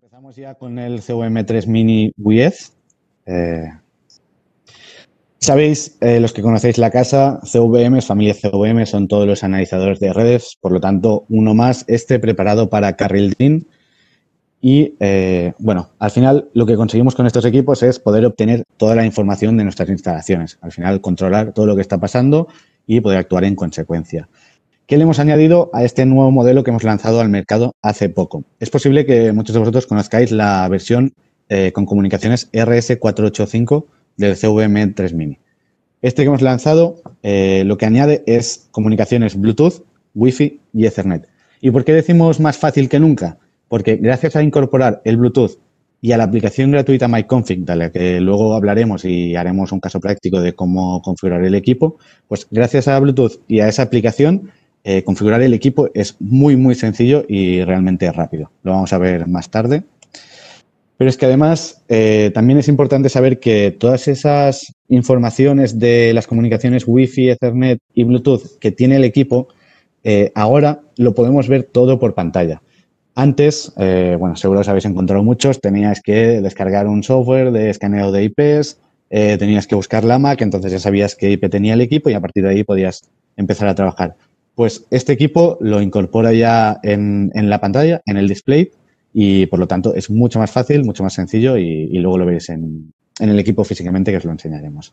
Empezamos ya con el CVM3 Mini WIEZ. Sabéis, los que conocéis la casa, CVM, familia CVM, son todos los analizadores de redes, por lo tanto, uno más, preparado para Carril DIN. Y, bueno, al final lo que conseguimos con estos equipos es poder obtener toda la información de nuestras instalaciones. Al final, controlar todo lo que está pasando y poder actuar en consecuencia. ¿Qué le hemos añadido a este nuevo modelo que hemos lanzado al mercado hace poco? Es posible que muchos de vosotros conozcáis la versión con comunicaciones RS485 del CVM3 Mini. Este que hemos lanzado lo que añade es comunicaciones Bluetooth, Wi-Fi y Ethernet. ¿Y por qué decimos más fácil que nunca? Porque gracias a incorporar el Bluetooth y a la aplicación gratuita MyConfig, de la que luego hablaremos y haremos un caso práctico de cómo configurar el equipo, pues gracias a Bluetooth y a esa aplicación, configurar el equipo es muy, muy sencillo y realmente rápido. Lo vamos a ver más tarde. Pero es que además también es importante saber que todas esas informaciones de las comunicaciones Wi-Fi, Ethernet y Bluetooth que tiene el equipo, ahora lo podemos ver todo por pantalla. Antes, bueno, seguro os habéis encontrado muchos, teníais que descargar un software de escaneo de IPs, tenías que buscar la MAC, entonces ya sabías qué IP tenía el equipo y a partir de ahí podías empezar a trabajar. Pues este equipo lo incorpora ya en la pantalla, en el display, y por lo tanto es mucho más fácil, mucho más sencillo y luego lo veréis en el equipo físicamente, que os lo enseñaremos.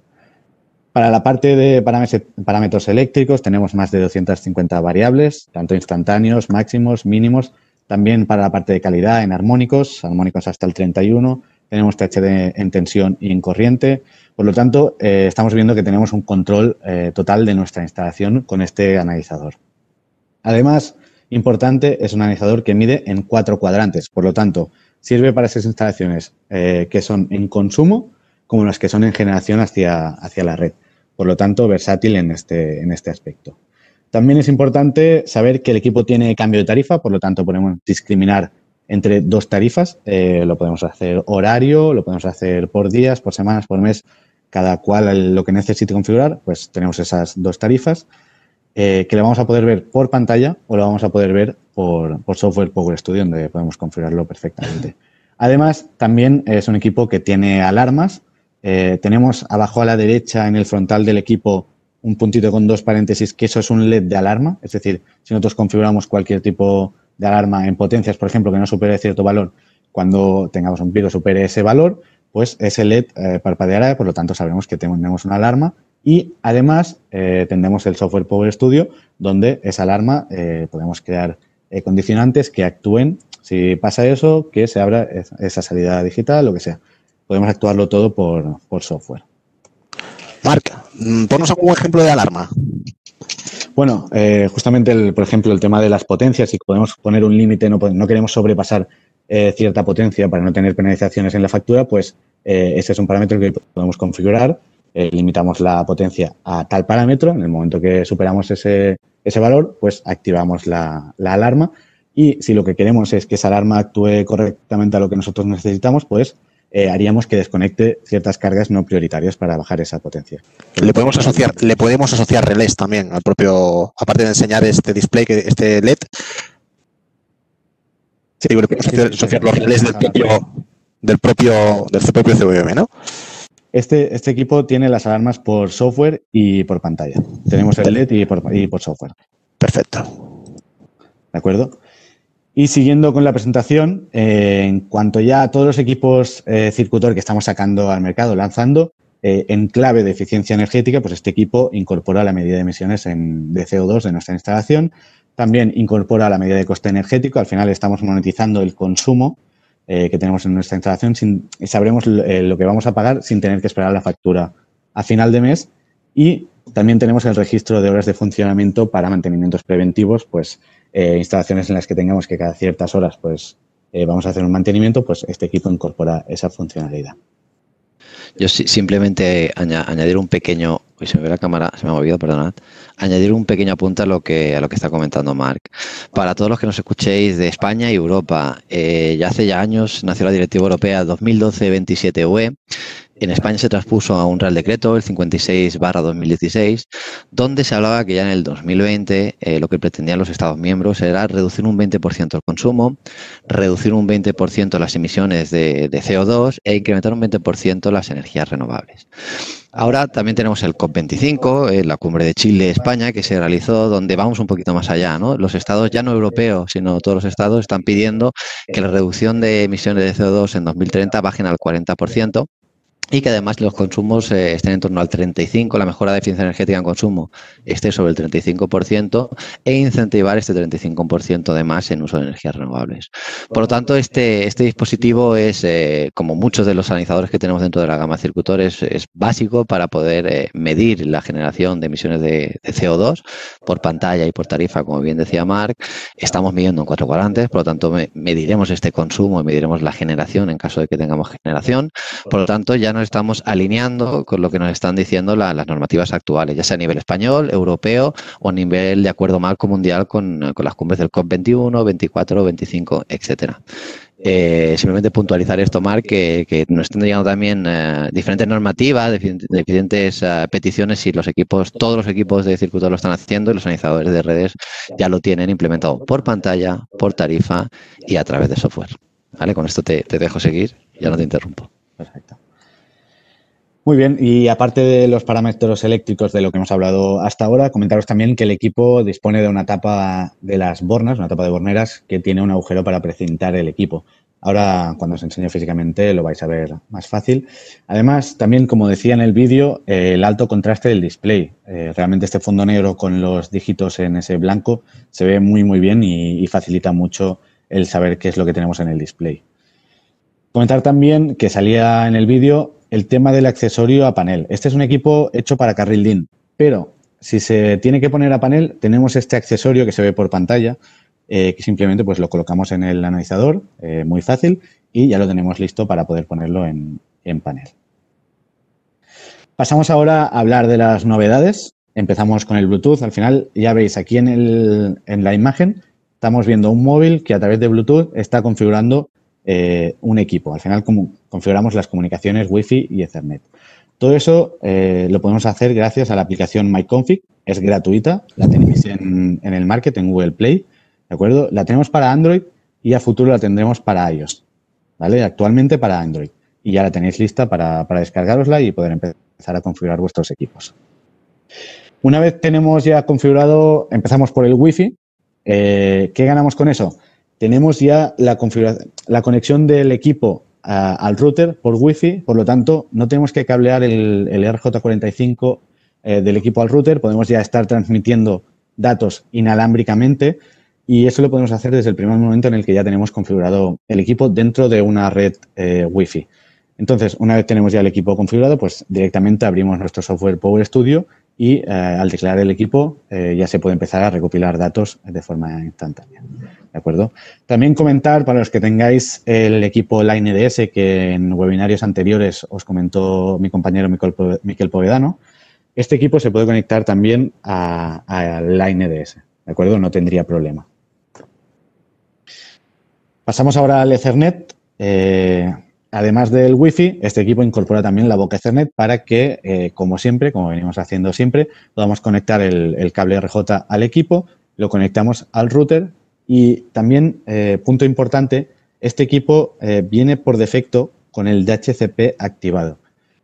Para la parte de parámetros eléctricos tenemos más de 250 variables, tanto instantáneos, máximos, mínimos. También para la parte de calidad en armónicos hasta el 31. Tenemos THD en tensión y en corriente. Por lo tanto, estamos viendo que tenemos un control total de nuestra instalación con este analizador. Además, importante, es un analizador que mide en 4 cuadrantes. Por lo tanto, sirve para esas instalaciones que son en consumo como las que son en generación hacia la red. Por lo tanto, versátil en este aspecto. También es importante saber que el equipo tiene cambio de tarifa, por lo tanto, podemos discriminar entre 2 tarifas. Lo podemos hacer horario, lo podemos hacer por días, por semanas, por mes, cada cual lo que necesite configurar, pues tenemos esas 2 tarifas que le vamos a poder ver por pantalla o lo vamos a poder ver por software Power Studio, donde podemos configurarlo perfectamente. Además, también es un equipo que tiene alarmas. Tenemos abajo a la derecha en el frontal del equipo un puntito con 2 paréntesis, que eso es un LED de alarma. Es decir, si nosotros configuramos cualquier tipo de alarma en potencias, por ejemplo, que no supere cierto valor, cuando tengamos un pico que supere ese valor, pues ese LED parpadeará, por lo tanto sabremos que tenemos una alarma y además tendremos el software Power Studio, donde esa alarma podemos crear condicionantes que actúen, si pasa eso, que se abra esa salida digital, lo que sea. Podemos actuarlo todo por software. Marc, ponnos algún ejemplo de alarma. Bueno, justamente, por ejemplo, el tema de las potencias, si podemos poner un límite, no queremos sobrepasar cierta potencia para no tener penalizaciones en la factura, pues ese es un parámetro que podemos configurar. Limitamos la potencia a tal parámetro. En el momento que superamos ese valor, pues activamos la alarma. Y si lo que queremos es que esa alarma actúe correctamente a lo que nosotros necesitamos, pues haríamos que desconecte ciertas cargas no prioritarias para bajar esa potencia. Le podemos asociar relés también al propio, aparte de enseñar este display, este LED. Sí, le podemos asociar los relés del propio CVM, ¿no? Este equipo tiene las alarmas por software y por pantalla. Tenemos el LED y por software. Perfecto. ¿De acuerdo? Y siguiendo con la presentación, en cuanto ya a todos los equipos Circutor que estamos sacando al mercado, lanzando, en clave de eficiencia energética, pues este equipo incorpora la medida de emisiones de CO2 de nuestra instalación. También incorpora la medida de coste energético. Al final estamos monetizando el consumo que tenemos en nuestra instalación y sabremos lo que vamos a pagar sin tener que esperar la factura a final de mes. Y también tenemos el registro de horas de funcionamiento para mantenimientos preventivos, pues instalaciones en las que tengamos que cada ciertas horas pues vamos a hacer un mantenimiento, pues este equipo incorpora esa funcionalidad. Yo simplemente añadir un pequeño, uy, se me ve la cámara, se me ha movido, perdonad, añadir un pequeño apunte a lo que está comentando Marc. Para todos los que nos escuchéis de España y Europa, ya hace años nació la Directiva Europea 2012-27 UE, En España se transpuso a un Real Decreto, el 56/2016, donde se hablaba que ya en el 2020 lo que pretendían los Estados miembros era reducir un 20% el consumo, reducir un 20% las emisiones de CO2 e incrementar un 20% las energías renovables. Ahora también tenemos el COP25, la cumbre de Chile-España, que se realizó, donde vamos un poquito más allá, ¿no? Los estados, ya no europeos, sino todos los estados, están pidiendo que la reducción de emisiones de CO2 en 2030 bajen al 40%. Y que además los consumos estén en torno al 35%, la mejora de eficiencia energética en consumo esté sobre el 35% e incentivar este 35% de más en uso de energías renovables. Por lo tanto, este dispositivo es, como muchos de los analizadores que tenemos dentro de la gama Circutor, es básico para poder medir la generación de emisiones de CO2 por pantalla y por tarifa, como bien decía Marc. Estamos midiendo en 4 cuadrantes, por lo tanto mediremos este consumo y mediremos la generación en caso de que tengamos generación. Por lo tanto, ya nos estamos alineando con lo que nos están diciendo las normativas actuales, ya sea a nivel español, europeo o a nivel de acuerdo marco mundial con las cumbres del COP21, 24, 25, etcétera. Simplemente puntualizar esto, Marc, que nos están llegando también diferentes normativas, diferentes peticiones y todos los equipos de circuito lo están haciendo y los analizadores de redes ya lo tienen implementado por pantalla, por tarifa y a través de software. ¿Vale? Con esto te dejo seguir, ya no te interrumpo. Perfecto. Muy bien, y aparte de los parámetros eléctricos de lo que hemos hablado hasta ahora, comentaros también que el equipo dispone de una tapa de las bornas, una tapa de borneras que tiene un agujero para precintar el equipo. Ahora, cuando os enseño físicamente, lo vais a ver más fácil. Además, también, como decía en el vídeo, el alto contraste del display. Realmente este fondo negro con los dígitos en ese blanco se ve muy, muy bien y facilita mucho el saber qué es lo que tenemos en el display. Comentar también que salía en el vídeo el tema del accesorio a panel. Este es un equipo hecho para Carril DIN, pero si se tiene que poner a panel, tenemos este accesorio que se ve por pantalla, que simplemente pues lo colocamos en el analizador, muy fácil, y ya lo tenemos listo para poder ponerlo en panel. Pasamos ahora a hablar de las novedades. Empezamos con el Bluetooth. Al final, ya veis aquí en la imagen, estamos viendo un móvil que a través de Bluetooth está configurando un equipo. Al final configuramos las comunicaciones Wi-Fi y Ethernet. Todo eso lo podemos hacer gracias a la aplicación MyConfig. Es gratuita, la tenéis en el Market, en Google Play, ¿de acuerdo? La tenemos para Android y a futuro la tendremos para iOS, ¿vale? Actualmente para Android. Y ya la tenéis lista para descargarosla y poder empezar a configurar vuestros equipos. Una vez tenemos ya configurado, empezamos por el Wi-Fi. ¿Qué ganamos con eso? Tenemos ya la conexión del equipo al router por Wi-Fi, por lo tanto, no tenemos que cablear el RJ45 del equipo al router, podemos ya estar transmitiendo datos inalámbricamente y eso lo podemos hacer desde el primer momento en el que ya tenemos configurado el equipo dentro de una red Wi-Fi. Entonces, una vez tenemos ya el equipo configurado, pues directamente abrimos nuestro software Power Studio y al declarar el equipo ya se puede empezar a recopilar datos de forma instantánea. ¿De acuerdo? También comentar para los que tengáis el equipo LineDS que en webinarios anteriores os comentó mi compañero Miquel Povedano. Este equipo se puede conectar también a LineDS, ¿de acuerdo? No tendría problema. Pasamos ahora al Ethernet. Además del Wi-Fi, este equipo incorpora también la boca Ethernet para que, como siempre, como venimos haciendo siempre, podamos conectar el cable RJ al equipo, lo conectamos al router y también, punto importante, este equipo viene por defecto con el DHCP activado.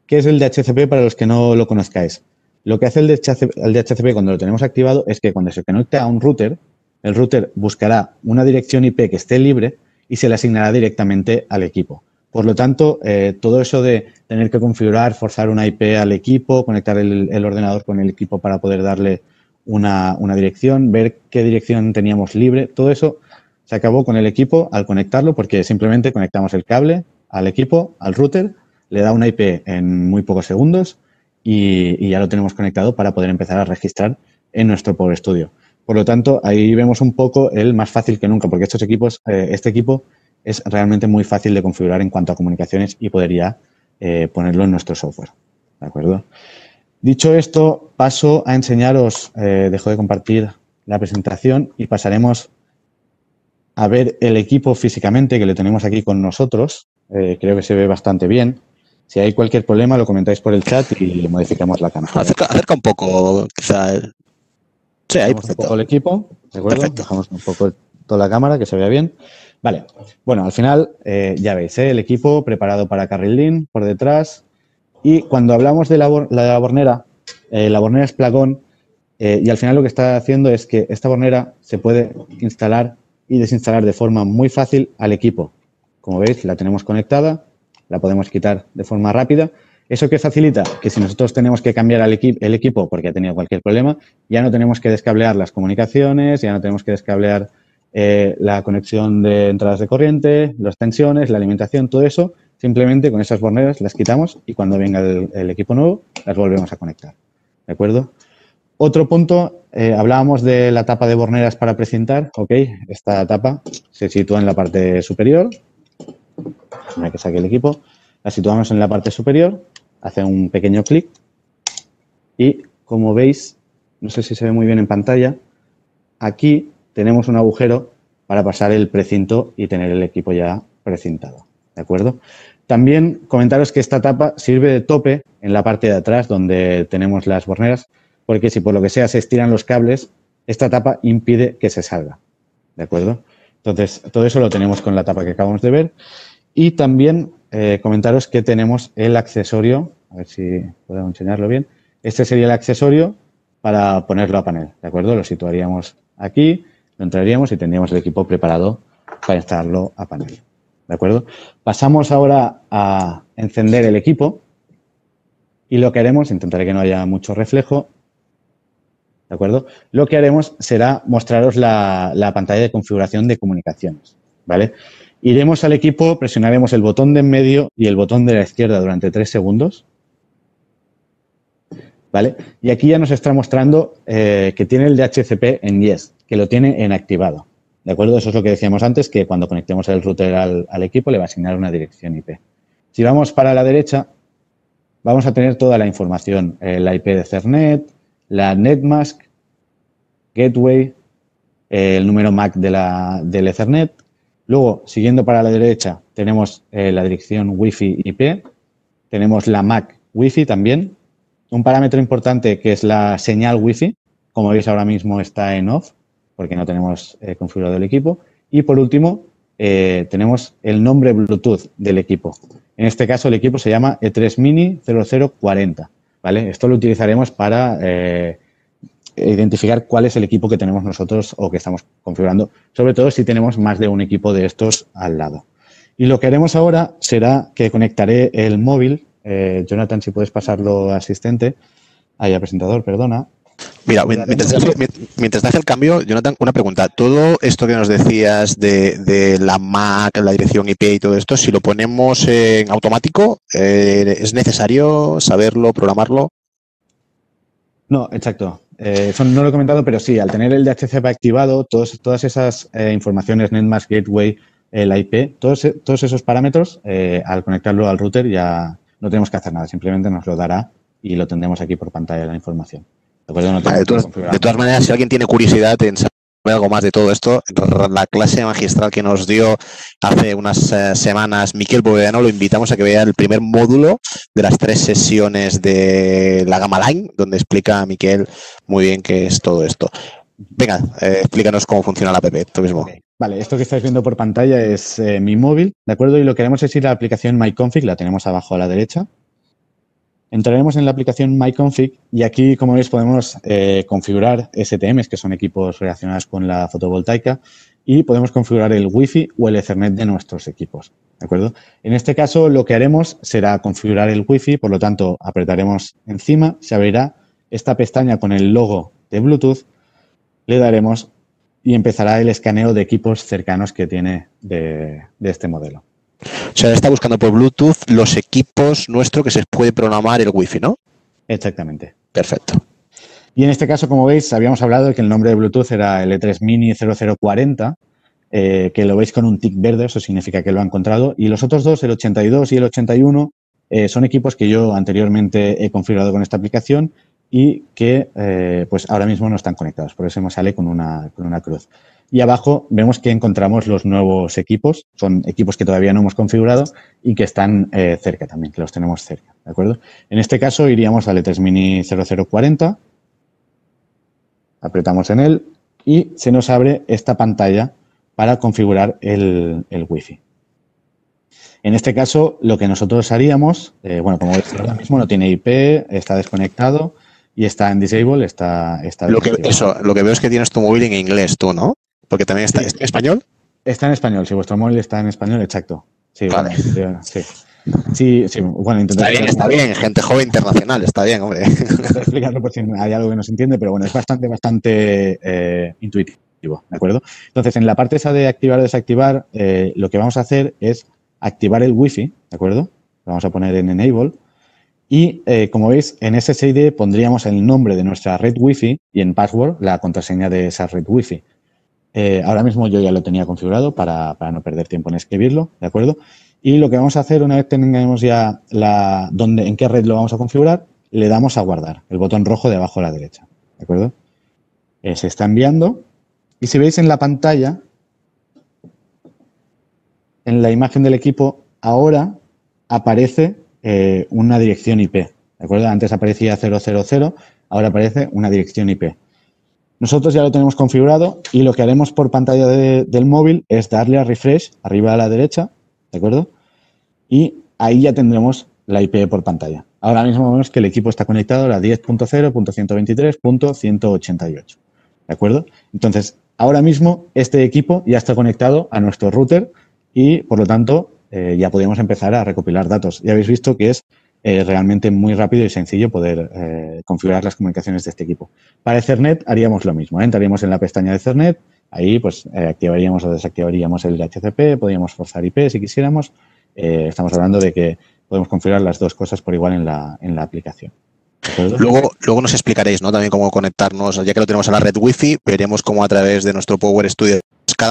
¿Qué es el DHCP para los que no lo conozcáis? Lo que hace el DHCP cuando lo tenemos activado es que cuando se conecta a un router, el router buscará una dirección IP que esté libre y se le asignará directamente al equipo. Por lo tanto, todo eso de tener que configurar, forzar una IP al equipo, conectar el ordenador con el equipo para poder darle una dirección, ver qué dirección teníamos libre, todo eso se acabó con el equipo al conectarlo porque simplemente conectamos el cable al equipo, al router, le da una IP en muy pocos segundos y ya lo tenemos conectado para poder empezar a registrar en nuestro Power Studio. Por lo tanto, ahí vemos un poco el más fácil que nunca porque este equipo es realmente muy fácil de configurar en cuanto a comunicaciones y poder ya ponerlo en nuestro software. ¿De acuerdo? Dicho esto, paso a enseñaros, dejo de compartir la presentación y pasaremos a ver el equipo físicamente que lo tenemos aquí con nosotros. Creo que se ve bastante bien. Si hay cualquier problema, lo comentáis por el chat y modificamos la cámara. Acerca un poco, quizá. Sí, ahí, Bajamos un poco el equipo, ¿de acuerdo? Perfecto. Bajamos un poco toda la cámara, que se vea bien. Vale, bueno, al final ya veis, el equipo preparado para Carril Lean por detrás. Y cuando hablamos de la bornera es plugón y al final lo que está haciendo es que esta bornera se puede instalar y desinstalar de forma muy fácil al equipo. Como veis, la tenemos conectada, la podemos quitar de forma rápida. ¿Eso qué facilita? Que si nosotros tenemos que cambiar el equipo porque ha tenido cualquier problema, ya no tenemos que descablear las comunicaciones, ya no tenemos que descablear la conexión de entradas de corriente, las tensiones, la alimentación, todo eso. Simplemente con esas borneras las quitamos y cuando venga el equipo nuevo las volvemos a conectar. ¿De acuerdo? Otro punto, hablábamos de la tapa de borneras para precintar. Ok, esta tapa se sitúa en la parte superior. Déjame que saque el equipo. La situamos en la parte superior, hace un pequeño clic y como veis, no sé si se ve muy bien en pantalla, aquí tenemos un agujero para pasar el precinto y tener el equipo ya precintado. ¿De acuerdo? También comentaros que esta tapa sirve de tope en la parte de atrás donde tenemos las borneras, porque si por lo que sea se estiran los cables, esta tapa impide que se salga. ¿De acuerdo? Entonces, todo eso lo tenemos con la tapa que acabamos de ver. Y también comentaros que tenemos el accesorio, a ver si puedo enseñarlo bien. Este sería el accesorio para ponerlo a panel. ¿De acuerdo? Lo situaríamos aquí, lo entraríamos y tendríamos el equipo preparado para instalarlo a panel. ¿De acuerdo? Pasamos ahora a encender el equipo y lo que haremos, intentaré que no haya mucho reflejo, ¿de acuerdo? Lo que haremos será mostraros la pantalla de configuración de comunicaciones, ¿vale? Iremos al equipo, presionaremos el botón de en medio y el botón de la izquierda durante 3 segundos, ¿vale? Y aquí ya nos está mostrando que tiene el DHCP en Yes, que lo tiene en activado. ¿De acuerdo? Eso es lo que decíamos antes, que cuando conectemos el router al equipo le va a asignar una dirección IP. Si vamos para la derecha, vamos a tener toda la información, la IP de Ethernet, la NetMask, Gateway, el número MAC del Ethernet. Luego, siguiendo para la derecha, tenemos la dirección Wi-Fi IP, tenemos la MAC Wi-Fi también, un parámetro importante que es la señal Wi-Fi, como veis ahora mismo está en off, porque no tenemos configurado el equipo. Y por último, tenemos el nombre Bluetooth del equipo. En este caso, el equipo se llama E3 Mini 0040, ¿vale? Esto lo utilizaremos para identificar cuál es el equipo que tenemos nosotros o que estamos configurando, sobre todo si tenemos más de un equipo de estos al lado. Y lo que haremos ahora será que conectaré el móvil. Jonathan, si puedes pasarlo a asistente, a presentador, perdona. Mira, mientras te hace el cambio, Jonathan, una pregunta. Todo esto que nos decías de la MAC, la dirección IP y todo esto, si lo ponemos en automático, ¿es necesario saberlo, programarlo? No, exacto. Eso no lo he comentado, pero sí, al tener el DHCP activado, todas esas informaciones, NetMask, Gateway, la IP, todos esos parámetros, al conectarlo al router ya no tenemos que hacer nada, simplemente nos lo dará y lo tendremos aquí por pantalla la información. De todas maneras, si alguien tiene curiosidad en saber algo más de todo esto, la clase magistral que nos dio hace unas semanas Miquel Bovedano, lo invitamos a que vea el primer módulo de las 3 sesiones de la Gamma Line, donde explica a Miquel muy bien qué es todo esto. Venga, explícanos cómo funciona la app, tú mismo. Vale, esto que estáis viendo por pantalla es mi móvil, ¿de acuerdo? Y lo que haremos es ir a la aplicación MyConfig, la tenemos abajo a la derecha. Entraremos en la aplicación MyConfig y aquí, como veis, podemos configurar STMs, que son equipos relacionados con la fotovoltaica, y podemos configurar el Wi-Fi o el Ethernet de nuestros equipos, ¿de acuerdo? En este caso, lo que haremos será configurar el Wi-Fi, por lo tanto, apretaremos encima, se abrirá esta pestaña con el logo de Bluetooth, le daremos y empezará el escaneo de equipos cercanos que tiene de este modelo. O sea, está buscando por Bluetooth los equipos nuestros que se puede programar el Wi-Fi, ¿no? Exactamente. Perfecto. Y en este caso, como veis, habíamos hablado de que el nombre de Bluetooth era el E3 Mini 0040, que lo veis con un tic verde, eso significa que lo ha encontrado. Y los otros dos, el 82 y el 81, son equipos que yo anteriormente he configurado con esta aplicación y que pues ahora mismo no están conectados. Por eso me sale con una cruz. Y abajo vemos que encontramos los nuevos equipos. Son equipos que todavía no hemos configurado y que están cerca también, que los tenemos cerca, ¿de acuerdo? En este caso iríamos al E3 Mini 0040, apretamos en él y se nos abre esta pantalla para configurar el Wi-Fi. En este caso, lo que nosotros haríamos, bueno, como veis ahora mismo no tiene IP, está desconectado y está en disable, está lo que veo es que tienes tu móvil en inglés tú, ¿no? Porque también está, ¿está en español? Está en español, si vuestro móvil está en español, exacto. Sí, vale. Bueno, sí, bueno, está bien, gente joven internacional, está bien, hombre. Estoy explicando por si hay algo que no se entiende, pero bueno, es bastante intuitivo, ¿de acuerdo? Entonces, en la parte esa de activar o desactivar, lo que vamos a hacer es activar el Wi-Fi, ¿de acuerdo? Lo vamos a poner en Enable. Y, como veis, en SSID pondríamos el nombre de nuestra red Wi-Fi y en password la contraseña de esa red Wi-Fi. Ahora mismo yo ya lo tenía configurado para no perder tiempo en escribirlo, ¿de acuerdo? Y lo que vamos a hacer una vez tengamos ya en qué red lo vamos a configurar, le damos a guardar, el botón rojo de abajo a la derecha, ¿de acuerdo? Se está enviando y si veis en la pantalla, en la imagen del equipo, ahora aparece una dirección IP, ¿de acuerdo? Antes aparecía 000, ahora aparece una dirección IP. Nosotros ya lo tenemos configurado y lo que haremos por pantalla del móvil es darle a refresh, arriba a la derecha, ¿de acuerdo? Y ahí ya tendremos la IP por pantalla. Ahora mismo vemos que el equipo está conectado a la 10.0.123.188, ¿de acuerdo? Entonces, ahora mismo este equipo ya está conectado a nuestro router y, por lo tanto, ya podemos empezar a recopilar datos. Ya habéis visto que es realmente muy rápido y sencillo poder configurar las comunicaciones de este equipo. Para Ethernet haríamos lo mismo, entraríamos en la pestaña de Ethernet, ahí pues activaríamos o desactivaríamos el DHCP, podríamos forzar IP si quisiéramos. Estamos hablando de que podemos configurar las dos cosas por igual en la aplicación. Luego nos explicaréis, ¿no? También cómo conectarnos, ya que lo tenemos a la red Wi-Fi, veremos cómo a través de nuestro Power Studio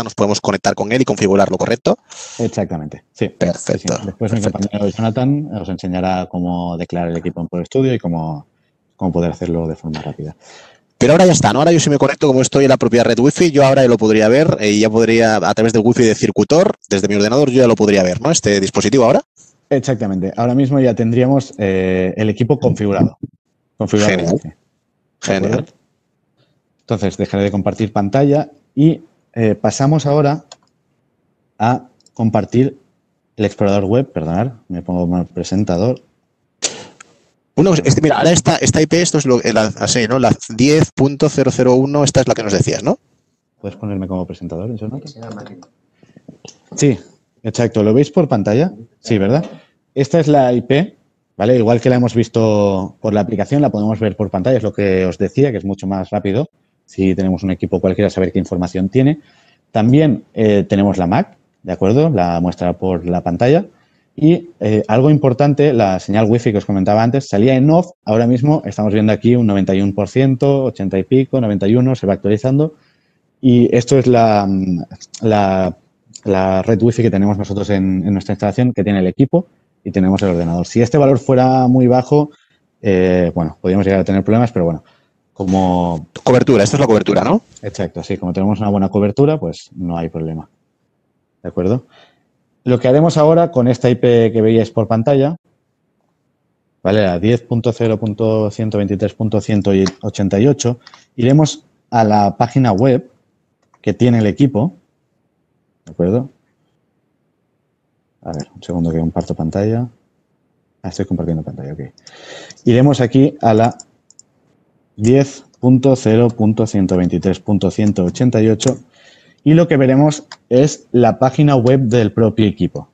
nos podemos conectar con él y configurarlo, ¿correcto? Exactamente, sí. Perfecto. Sí. Después mi compañero Jonathan os enseñará cómo declarar el equipo en Power Studio y cómo poder hacerlo de forma rápida. Pero ahora ya está, ¿no? Ahora yo si me conecto, como estoy en la propia red Wi-Fi, yo ahora lo podría ver y ya podría, a través del Wi-Fi de Circuitor, desde mi ordenador, yo ya lo podría ver, ¿no? Este dispositivo ahora. Exactamente. Ahora mismo ya tendríamos el equipo configurado. Genial. Genial. Entonces, dejaré de compartir pantalla y pasamos ahora a compartir el explorador web. Perdonad, me pongo como presentador. Mira, ahora esta IP, esto es así, ¿no? La 10.001, esta es la que nos decías, ¿no? ¿Puedes ponerme como presentador, Jonathan? Sí, exacto. ¿Lo veis por pantalla? Sí, ¿verdad? Esta es la IP, ¿vale? Igual que la hemos visto por la aplicación, la podemos ver por pantalla, es lo que os decía, que es mucho más rápido. Si tenemos un equipo cualquiera, saber qué información tiene. También tenemos la MAC, ¿de acuerdo? La muestra por la pantalla. Y algo importante, la señal Wi-Fi que os comentaba antes, salía en off. Ahora mismo estamos viendo aquí un 91%, 80 y pico, 91, se va actualizando. Y esto es la red Wi-Fi que tenemos nosotros en nuestra instalación, que tiene el equipo y tenemos el ordenador. Si este valor fuera muy bajo, bueno, podríamos llegar a tener problemas, pero bueno, como... Cobertura, esto es la cobertura, ¿no? Exacto, sí, como tenemos una buena cobertura, pues no hay problema. ¿De acuerdo? Lo que haremos ahora con esta IP que veíais por pantalla, ¿vale? La 10.0.123.188, iremos a la página web que tiene el equipo, ¿de acuerdo? A ver, un segundo que comparto pantalla. Estoy compartiendo pantalla, ok. Iremos aquí a la 10.0.123.188 y lo que veremos es la página web del propio equipo.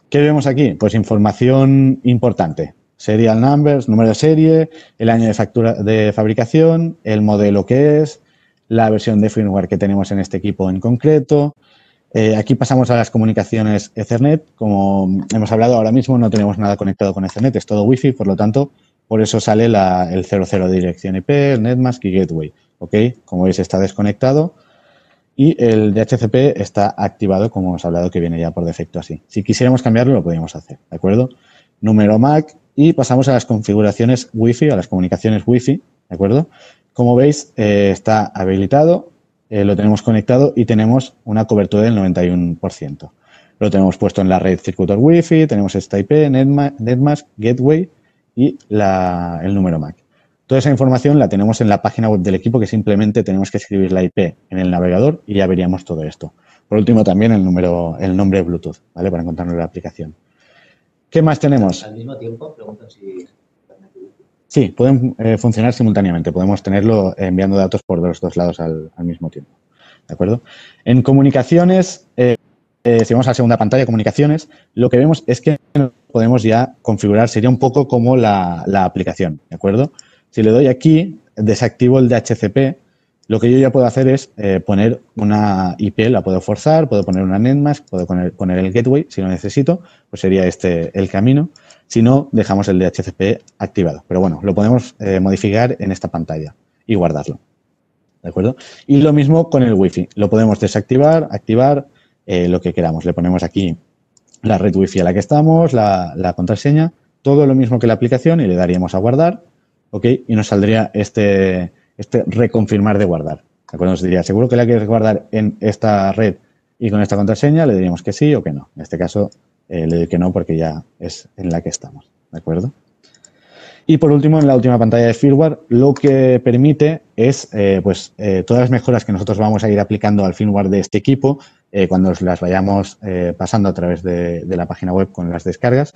¿Qué vemos aquí? Pues información importante. Serial numbers, número de serie, el año de fabricación, el modelo que es, la versión de firmware que tenemos en este equipo en concreto. Aquí pasamos a las comunicaciones Ethernet. Como hemos hablado ahora mismo, no tenemos nada conectado con Ethernet, es todo Wi-Fi, por lo tanto, por eso sale el 00 de dirección IP, el Netmask y Gateway. ¿Ok? Como veis, está desconectado y el DHCP está activado, como hemos hablado, que viene ya por defecto así. Si quisiéramos cambiarlo, lo podríamos hacer, ¿de acuerdo? Número MAC y pasamos a las configuraciones Wi-Fi, a las comunicaciones Wi-Fi, ¿de acuerdo? Como veis, está habilitado. lo tenemos conectado y tenemos una cobertura del 91%. Lo tenemos puesto en la red Circuitor Wi-Fi, tenemos esta IP, Netmask, Gateway y el número MAC. Toda esa información la tenemos en la página web del equipo, que simplemente tenemos que escribir la IP en el navegador y ya veríamos todo esto. Por último, también el nombre Bluetooth, ¿vale? Para encontrarnos la aplicación. ¿Qué más tenemos? Al mismo tiempo, preguntan si... Sí, pueden funcionar simultáneamente. Podemos tenerlo enviando datos por los dos lados al mismo tiempo. ¿De acuerdo? En comunicaciones, si vamos a la segunda pantalla, comunicaciones, lo que vemos es que podemos ya configurar, sería un poco como la aplicación. ¿De acuerdo? Si le doy aquí, desactivo el DHCP, lo que yo ya puedo hacer es poner una IP, la puedo forzar, puedo poner una Netmask, puedo poner el gateway, si lo necesito, pues sería este el camino. Si no, dejamos el DHCP activado. Pero bueno, lo podemos modificar en esta pantalla y guardarlo. ¿De acuerdo? Y lo mismo con el Wi-Fi. Lo podemos desactivar, activar, lo que queramos. Le ponemos aquí la red Wi-Fi a la que estamos, la contraseña, todo lo mismo que la aplicación y le daríamos a guardar, ¿ok? Y nos saldría este reconfirmar de guardar. ¿De acuerdo? Nos diría, ¿seguro que la quieres guardar en esta red y con esta contraseña? Le diríamos que sí o que no. En este caso, le doy que no porque ya es en la que estamos. ¿De acuerdo? Y por último, en la última pantalla de firmware, lo que permite es todas las mejoras que nosotros vamos a ir aplicando al firmware de este equipo, cuando las vayamos pasando a través de la página web con las descargas,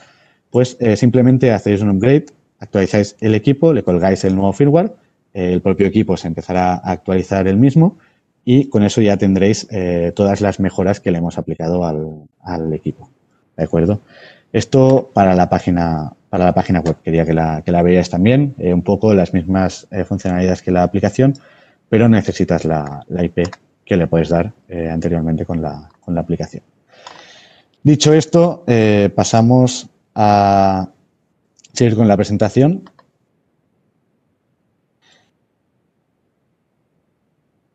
pues simplemente hacéis un upgrade, actualizáis el equipo, le colgáis el nuevo firmware, el propio equipo se empezará a actualizar el mismo y con eso ya tendréis todas las mejoras que le hemos aplicado al equipo. ¿De acuerdo? Esto para la página web. Quería que la veáis también. Un poco las mismas funcionalidades que la aplicación, pero necesitas la IP que le puedes dar anteriormente con la aplicación. Dicho esto, pasamos a seguir con la presentación.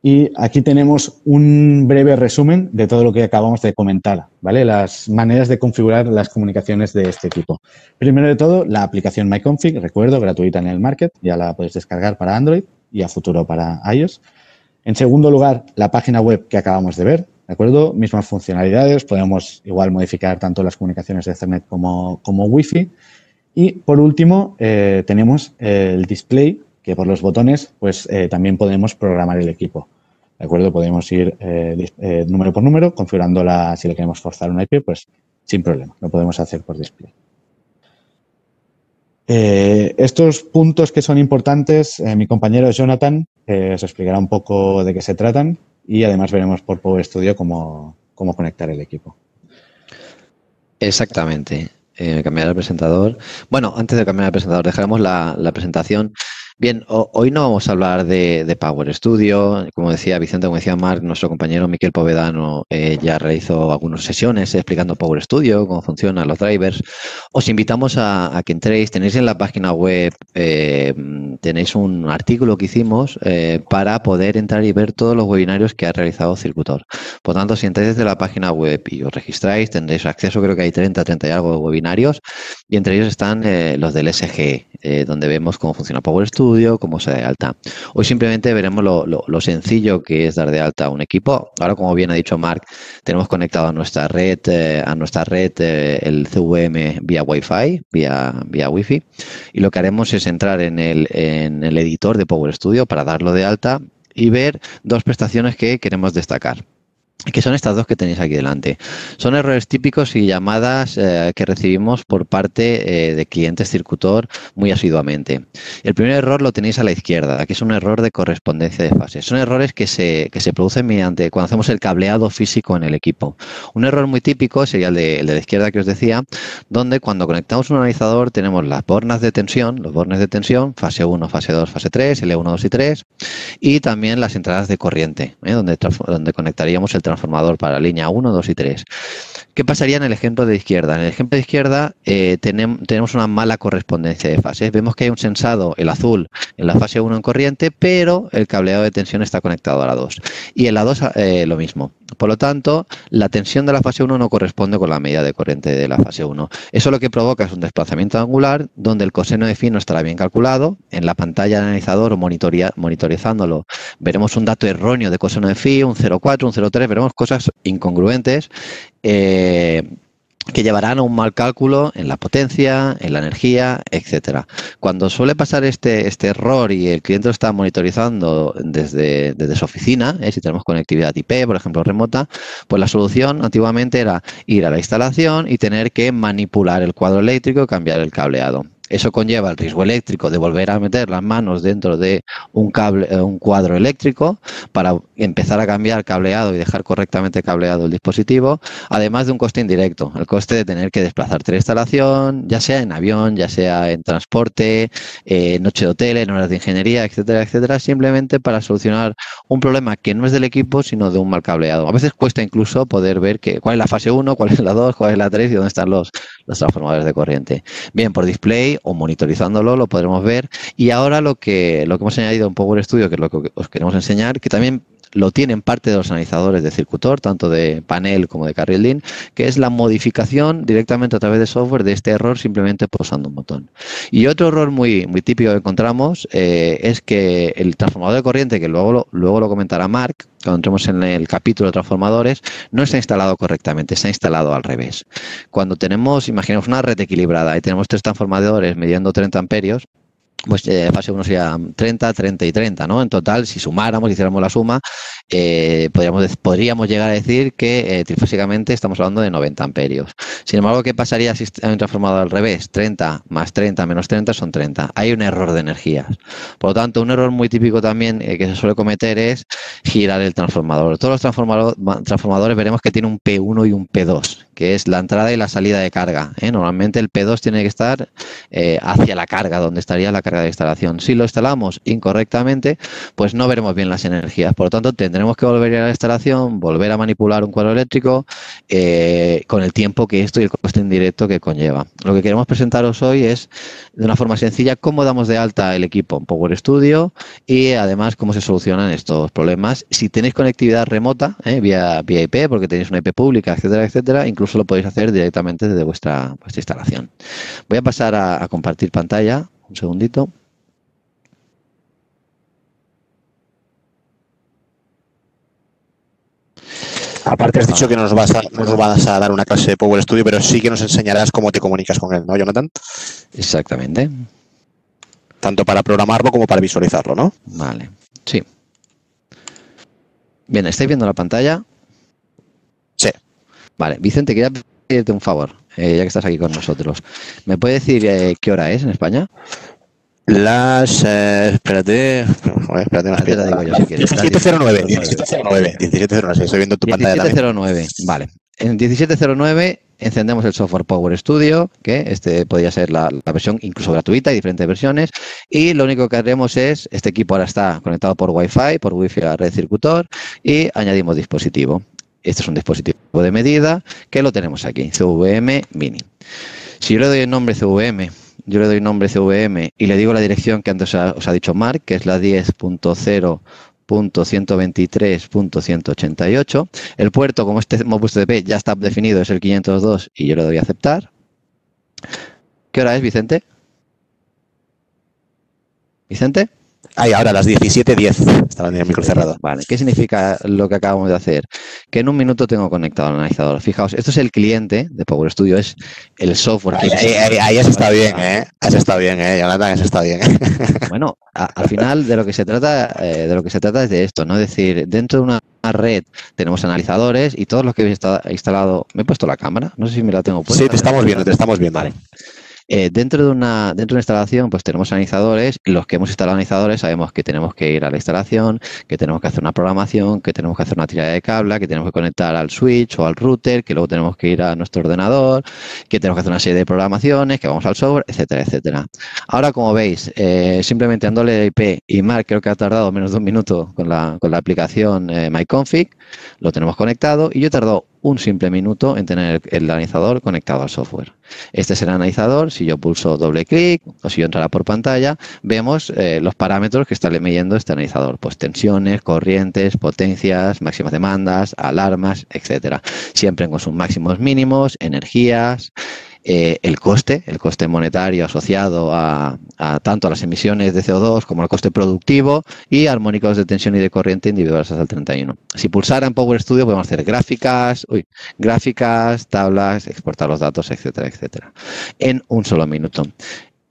Y aquí tenemos un breve resumen de todo lo que acabamos de comentar, ¿vale? Las maneras de configurar las comunicaciones de este equipo. Primero de todo, la aplicación MyConfig, recuerdo, gratuita en el market, ya la podéis descargar para Android y a futuro para iOS. En segundo lugar, la página web que acabamos de ver, ¿de acuerdo? Mismas funcionalidades, podemos igual modificar tanto las comunicaciones de Ethernet como Wi-Fi. Y por último, tenemos el display, que por los botones pues también podemos programar el equipo. ¿De acuerdo? Podemos ir número por número, configurándola, si le queremos forzar una IP, pues sin problema, lo podemos hacer por display. Estos puntos que son importantes, mi compañero Jonathan os explicará un poco de qué se tratan y además veremos por Power Studio cómo conectar el equipo. Exactamente. Cambiar el presentador. Bueno, antes de cambiar el presentador, dejaremos la presentación. Bien, hoy no vamos a hablar de Power Studio. Como decía Vicente, como decía Marc, nuestro compañero Miquel Povedano ya realizó algunas sesiones explicando Power Studio, cómo funcionan los drivers. Os invitamos a que entréis. Tenéis en la página web, tenéis un artículo que hicimos para poder entrar y ver todos los webinarios que ha realizado Circuitor. Por tanto, si entráis desde la página web y os registráis, tendréis acceso, creo que hay 30 y algo de webinarios, y entre ellos están los del SG, donde vemos cómo funciona Power Studio, cómo se da de alta. Hoy simplemente veremos lo sencillo que es dar de alta a un equipo. Ahora, como bien ha dicho Marc, tenemos conectado a nuestra red el CVM vía Wi-Fi, vía Wi-Fi, y lo que haremos es entrar en el editor de Power Studio para darlo de alta y ver dos prestaciones que queremos destacar, que son estas dos que tenéis aquí delante. Son errores típicos y llamadas que recibimos por parte de clientes Circuitor muy asiduamente. El primer error lo tenéis a la izquierda, que es un error de correspondencia de fases. Son errores que se producen mediante cuando hacemos el cableado físico en el equipo. Un error muy típico sería el de la izquierda que os decía, donde cuando conectamos un analizador tenemos las bornas de tensión, los bornes de tensión, fase 1, fase 2, fase 3, L1, 2 y 3, y también las entradas de corriente, donde conectaríamos el transformador transformador para línea 1, 2 y 3. ¿Qué pasaría en el ejemplo de izquierda? En el ejemplo de izquierda tenemos una mala correspondencia de fases. Vemos que hay un sensado, el azul, en la fase 1 en corriente, pero el cableado de tensión está conectado a la 2. Y en la 2 lo mismo. Por lo tanto, la tensión de la fase 1 no corresponde con la medida de corriente de la fase 1. Eso lo que provoca es un desplazamiento angular donde el coseno de phi no estará bien calculado. En la pantalla del analizador o monitorizándolo veremos un dato erróneo de coseno de phi, un 0,4, un 0,3, veremos cosas incongruentes que llevarán a un mal cálculo en la potencia, en la energía, etcétera. Cuando suele pasar este error y el cliente lo está monitorizando desde su oficina, si tenemos conectividad IP, por ejemplo, remota, pues la solución antiguamente era ir a la instalación y tener que manipular el cuadro eléctrico y cambiar el cableado. Eso conlleva el riesgo eléctrico de volver a meter las manos dentro de un cuadro eléctrico para empezar a cambiar cableado y dejar correctamente cableado el dispositivo, además de un coste indirecto, el coste de tener que desplazarte a la instalación, ya sea en avión, ya sea en transporte, noche de hotel, en horas de ingeniería, etcétera, etcétera, simplemente para solucionar un problema que no es del equipo, sino de un mal cableado. A veces cuesta incluso poder ver cuál es la fase 1, cuál es la 2, cuál es la 3 y dónde están los transformadores de corriente. Bien, por display o monitorizándolo lo podremos ver. Y ahora lo que hemos añadido en Power Studio, que es lo que os queremos enseñar, que también lo tienen parte de los analizadores de circuitor, tanto de panel como de carril DIN, que es la modificación directamente a través de software de este error simplemente pulsando un botón. Y otro error muy típico que encontramos es que el transformador de corriente, que luego lo comentará Marc, cuando entremos en el capítulo de transformadores, no está instalado correctamente, está instalado al revés. Cuando imaginemos una red equilibrada y tenemos 3 transformadores midiendo 30 amperios, pues fase 1 sería 30, 30 y 30, ¿no? En total, si sumáramos, hiciéramos la suma, podríamos llegar a decir que trifásicamente estamos hablando de 90 amperios. Sin embargo, ¿qué pasaría si hay un transformador al revés? 30 más 30 menos 30 son 30. Hay un error de energías. Por lo tanto, un error muy típico también que se suele cometer es girar el transformador. Todos los transformadores veremos que tiene un P1 y un P2, que es la entrada y la salida de carga. Normalmente el P2 tiene que estar hacia la carga, donde estaría la carga de instalación. Si lo instalamos incorrectamente, pues no veremos bien las energías. Por lo tanto, tendremos que volver a la instalación, volver a manipular un cuadro eléctrico con el tiempo que esto y el coste indirecto que conlleva. Lo que queremos presentaros hoy es, de una forma sencilla, cómo damos de alta el equipo en Power Studio y además cómo se solucionan estos problemas. Si tenéis conectividad remota, vía IP, porque tenéis una IP pública, etcétera, etcétera, incluso lo podéis hacer directamente desde vuestra instalación. Voy a pasar a compartir pantalla. Un segundito. Aparte has dicho que no nos vas a dar una clase de Power Studio, pero sí que nos enseñarás cómo te comunicas con él, ¿no, Jonathan? Exactamente. Tanto para programarlo como para visualizarlo, ¿no? Vale, sí. Bien, ¿estáis viendo la pantalla? Sí. Vale, Vicente, quería pedirte un favor, ya que estás aquí con nosotros. ¿Me puedes decir qué hora es en España? Las... espérate una te la digo yo si quieres. 1709, estoy viendo tu pantalla también. 1709, vale. En 1709 encendemos el software Power Studio, que podría ser la versión incluso gratuita, hay diferentes versiones, y lo único que haremos es, este equipo ahora está conectado por Wi-Fi a la red circuitor, y añadimos dispositivo. Este es un dispositivo de medida que lo tenemos aquí, CVM Mini. Si yo le doy el nombre CVM, y le digo la dirección que antes os ha dicho Marc, que es la 10.0.123.188. El puerto, como hemos puesto de P, ya está definido, es el 502 y yo le doy a aceptar. ¿Qué hora es, Vicente? ¿Vicente? Ahí, ahora a las 17:10. Estaba en el micro cerrado. Vale, ¿qué significa lo que acabamos de hacer? Que en un minuto tengo conectado el analizador. Fijaos, esto es el cliente de Power Studio, es el software. Ahí eso está bien, ¿eh? Eso está bien, Jonathan, eso está bien. Bueno, al final de lo que se trata es de esto, ¿no? Es decir, dentro de una red tenemos analizadores y todos los que habéis instalado... ¿Me he puesto la cámara? No sé si me la tengo puesta. Sí, te estamos viendo. Vale. Dentro de una instalación, pues tenemos analizadores. Los que hemos instalado analizadores sabemos que tenemos que ir a la instalación, que tenemos que hacer una programación, que tenemos que hacer una tirada de cable, que tenemos que conectar al switch o al router, que luego tenemos que ir a nuestro ordenador, que tenemos que hacer una serie de programaciones, que vamos al software, etcétera, etcétera. Ahora, como veis, simplemente dándole IP y Mark creo que ha tardado menos de un minuto con la aplicación MyConfig, lo tenemos conectado y yo he tardado un simple minuto en tener el analizador conectado al software. Este es el analizador. Si yo pulso doble clic o si yo entrara por pantalla, vemos los parámetros que está midiendo este analizador. Pues tensiones, corrientes, potencias, máximas demandas, alarmas, etcétera. Siempre con sus máximos mínimos, energías, el coste monetario asociado a tanto a las emisiones de CO2 como al coste productivo y armónicos de tensión y de corriente individuales hasta el 31. Si pulsara en Power Studio podemos hacer gráficas, tablas, exportar los datos, etcétera, etcétera, en un solo minuto.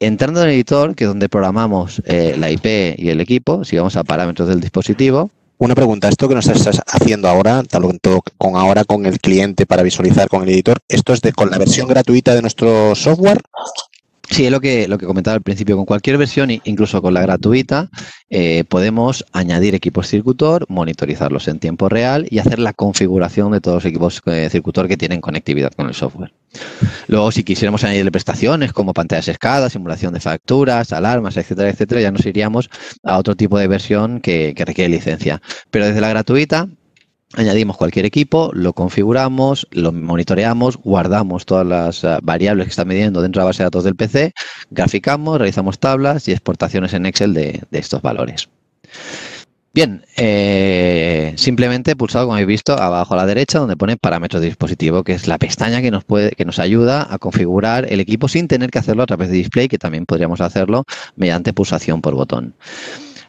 Entrando en el editor, que es donde programamos la IP y el equipo, si vamos a parámetros del dispositivo. Una pregunta, esto que nos estás haciendo ahora, tanto con el cliente para visualizar con el editor, ¿esto es con la versión gratuita de nuestro software? Sí, es lo que comentaba al principio. Con cualquier versión, incluso con la gratuita, podemos añadir equipos Circutor, monitorizarlos en tiempo real y hacer la configuración de todos los equipos Circutor que tienen conectividad con el software. Luego, si quisiéramos añadirle prestaciones como pantallas escadas, simulación de facturas, alarmas, etcétera, etcétera, ya nos iríamos a otro tipo de versión que requiere licencia. Pero desde la gratuita añadimos cualquier equipo, lo configuramos, lo monitoreamos, guardamos todas las variables que está midiendo dentro de la base de datos del PC, graficamos, realizamos tablas y exportaciones en Excel de estos valores. Bien, simplemente he pulsado, como habéis visto, abajo a la derecha donde pone parámetros de dispositivo, que es la pestaña que nos ayuda a configurar el equipo sin tener que hacerlo a través de display, que también podríamos hacerlo mediante pulsación por botón.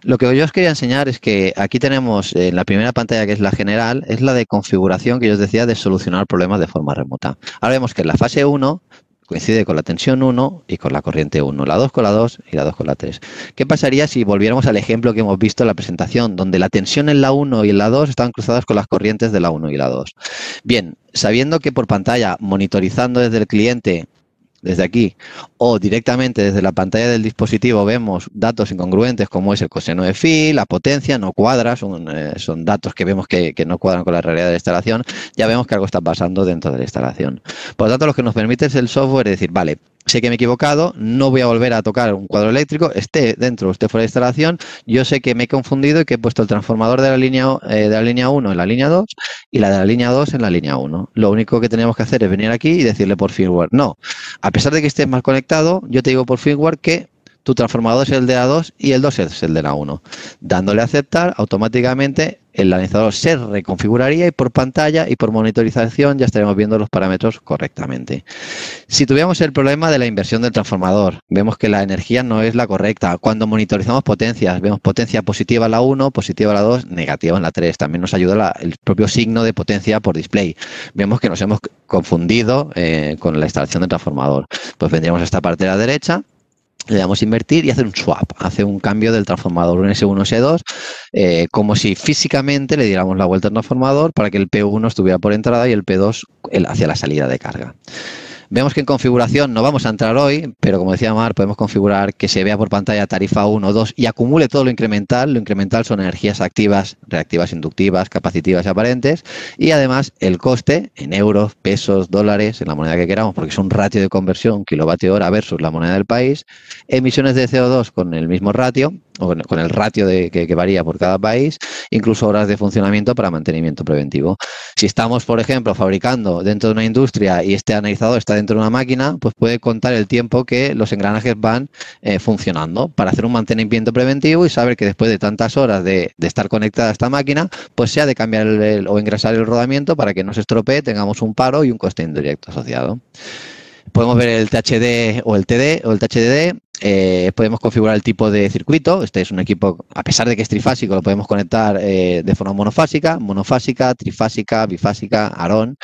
Lo que yo os quería enseñar es que aquí tenemos en la primera pantalla, que es la general, es la de configuración que yo os decía de solucionar problemas de forma remota. Ahora vemos que en la fase 1 coincide con la tensión 1 y con la corriente 1, la 2 con la 2 y la 2 con la 3. ¿Qué pasaría si volviéramos al ejemplo que hemos visto en la presentación, donde la tensión en la 1 y en la 2 estaban cruzadas con las corrientes de la 1 y la 2? Bien, sabiendo que por pantalla, monitorizando desde el cliente, desde aquí, o directamente desde la pantalla del dispositivo vemos datos incongruentes como es el coseno de phi, la potencia, no cuadra, son datos que vemos que no cuadran con la realidad de la instalación, ya vemos que algo está pasando dentro de la instalación. Por lo tanto, lo que nos permite es el software es decir, vale, sé que me he equivocado, no voy a volver a tocar un cuadro eléctrico, esté dentro o esté fuera de instalación, yo sé que me he confundido y que he puesto el transformador de la línea 1 en la línea 2 y la de la línea 2 en la línea 1. Lo único que tenemos que hacer es venir aquí y decirle por firmware, no, a pesar de que estés mal conectado, yo te digo por firmware que tu transformador es el de la 2 y el 2 es el de la 1. Dándole a aceptar, automáticamente el analizador se reconfiguraría y por pantalla y por monitorización ya estaremos viendo los parámetros correctamente. Si tuviéramos el problema de la inversión del transformador, vemos que la energía no es la correcta. Cuando monitorizamos potencias, vemos potencia positiva en la 1, positiva en la 2, negativa en la 3. También nos ayuda el propio signo de potencia por display. Vemos que nos hemos confundido con la instalación del transformador. Pues vendríamos a esta parte de la derecha, le damos a invertir y hacer un swap, hace un cambio del transformador, un S1, S2, como si físicamente le diéramos la vuelta al transformador para que el P1 estuviera por entrada y el P2 hacia la salida de carga. Vemos que en configuración no vamos a entrar hoy, pero como decía Mar, podemos configurar que se vea por pantalla tarifa 1, 2 y acumule todo lo incremental. Lo incremental son energías activas, reactivas, inductivas, capacitivas y aparentes. Y además el coste en euros, pesos, dólares, en la moneda que queramos, porque es un ratio de conversión kilovatio hora versus la moneda del país. Emisiones de CO2 con el mismo ratio, o con el ratio que varía por cada país, incluso horas de funcionamiento para mantenimiento preventivo. Si estamos, por ejemplo, fabricando dentro de una industria y este analizador está dentro de una máquina, pues puede contar el tiempo que los engranajes van funcionando para hacer un mantenimiento preventivo y saber que después de tantas horas de estar conectada a esta máquina, pues sea de cambiar o engrasar el rodamiento para que no se estropee, tengamos un paro y un coste indirecto asociado. Podemos ver el THD o el TD o el THDD. Podemos configurar el tipo de circuito. Este es un equipo, a pesar de que es trifásico, lo podemos conectar de forma monofásica, trifásica, bifásica, Arón,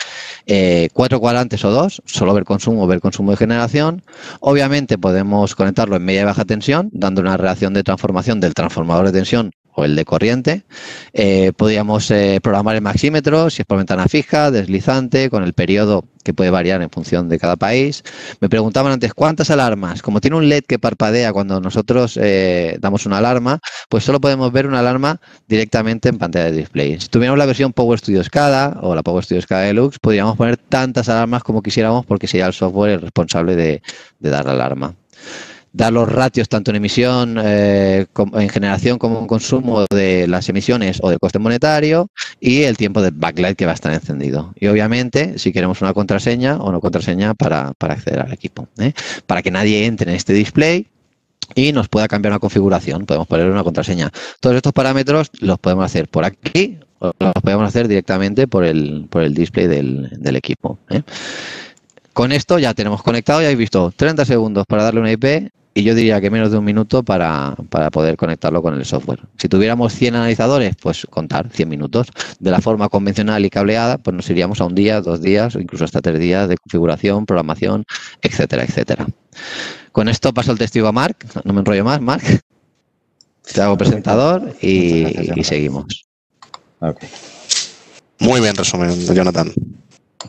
4 cuadrantes o 2, solo ver consumo de generación. Obviamente podemos conectarlo en media y baja tensión, dando una relación de transformación del transformador de tensión o el de corriente. Podríamos programar el maxímetro, si es por ventana fija, deslizante, con el periodo que puede variar en función de cada país. Me preguntaban antes, ¿cuántas alarmas? Como tiene un LED que parpadea cuando nosotros damos una alarma, pues solo podemos ver una alarma directamente en pantalla de display. Si tuviéramos la versión Power Studio SCADA o la Power Studio SCADA Deluxe, podríamos poner tantas alarmas como quisiéramos porque sería el software el responsable de dar la alarma. Dar los ratios tanto en emisión, en generación como en consumo de las emisiones o del coste monetario y el tiempo del backlight que va a estar encendido. Y obviamente si queremos una contraseña o no contraseña para acceder al equipo, para que nadie entre en este display y nos pueda cambiar una configuración. Podemos poner una contraseña. Todos estos parámetros los podemos hacer por aquí o los podemos hacer directamente por el display del equipo. Con esto ya tenemos conectado, ya habéis visto 30 segundos para darle una IP y yo diría que menos de un minuto para poder conectarlo con el software. Si tuviéramos 100 analizadores, pues contar 100 minutos. De la forma convencional y cableada, pues nos iríamos a un día, 2 días o incluso hasta 3 días de configuración, programación, etcétera, etcétera. Con esto paso el testigo a Marc, no me enrollo más, Marc. Te hago presentador y seguimos. Okay. Muy bien resumen, Jonathan.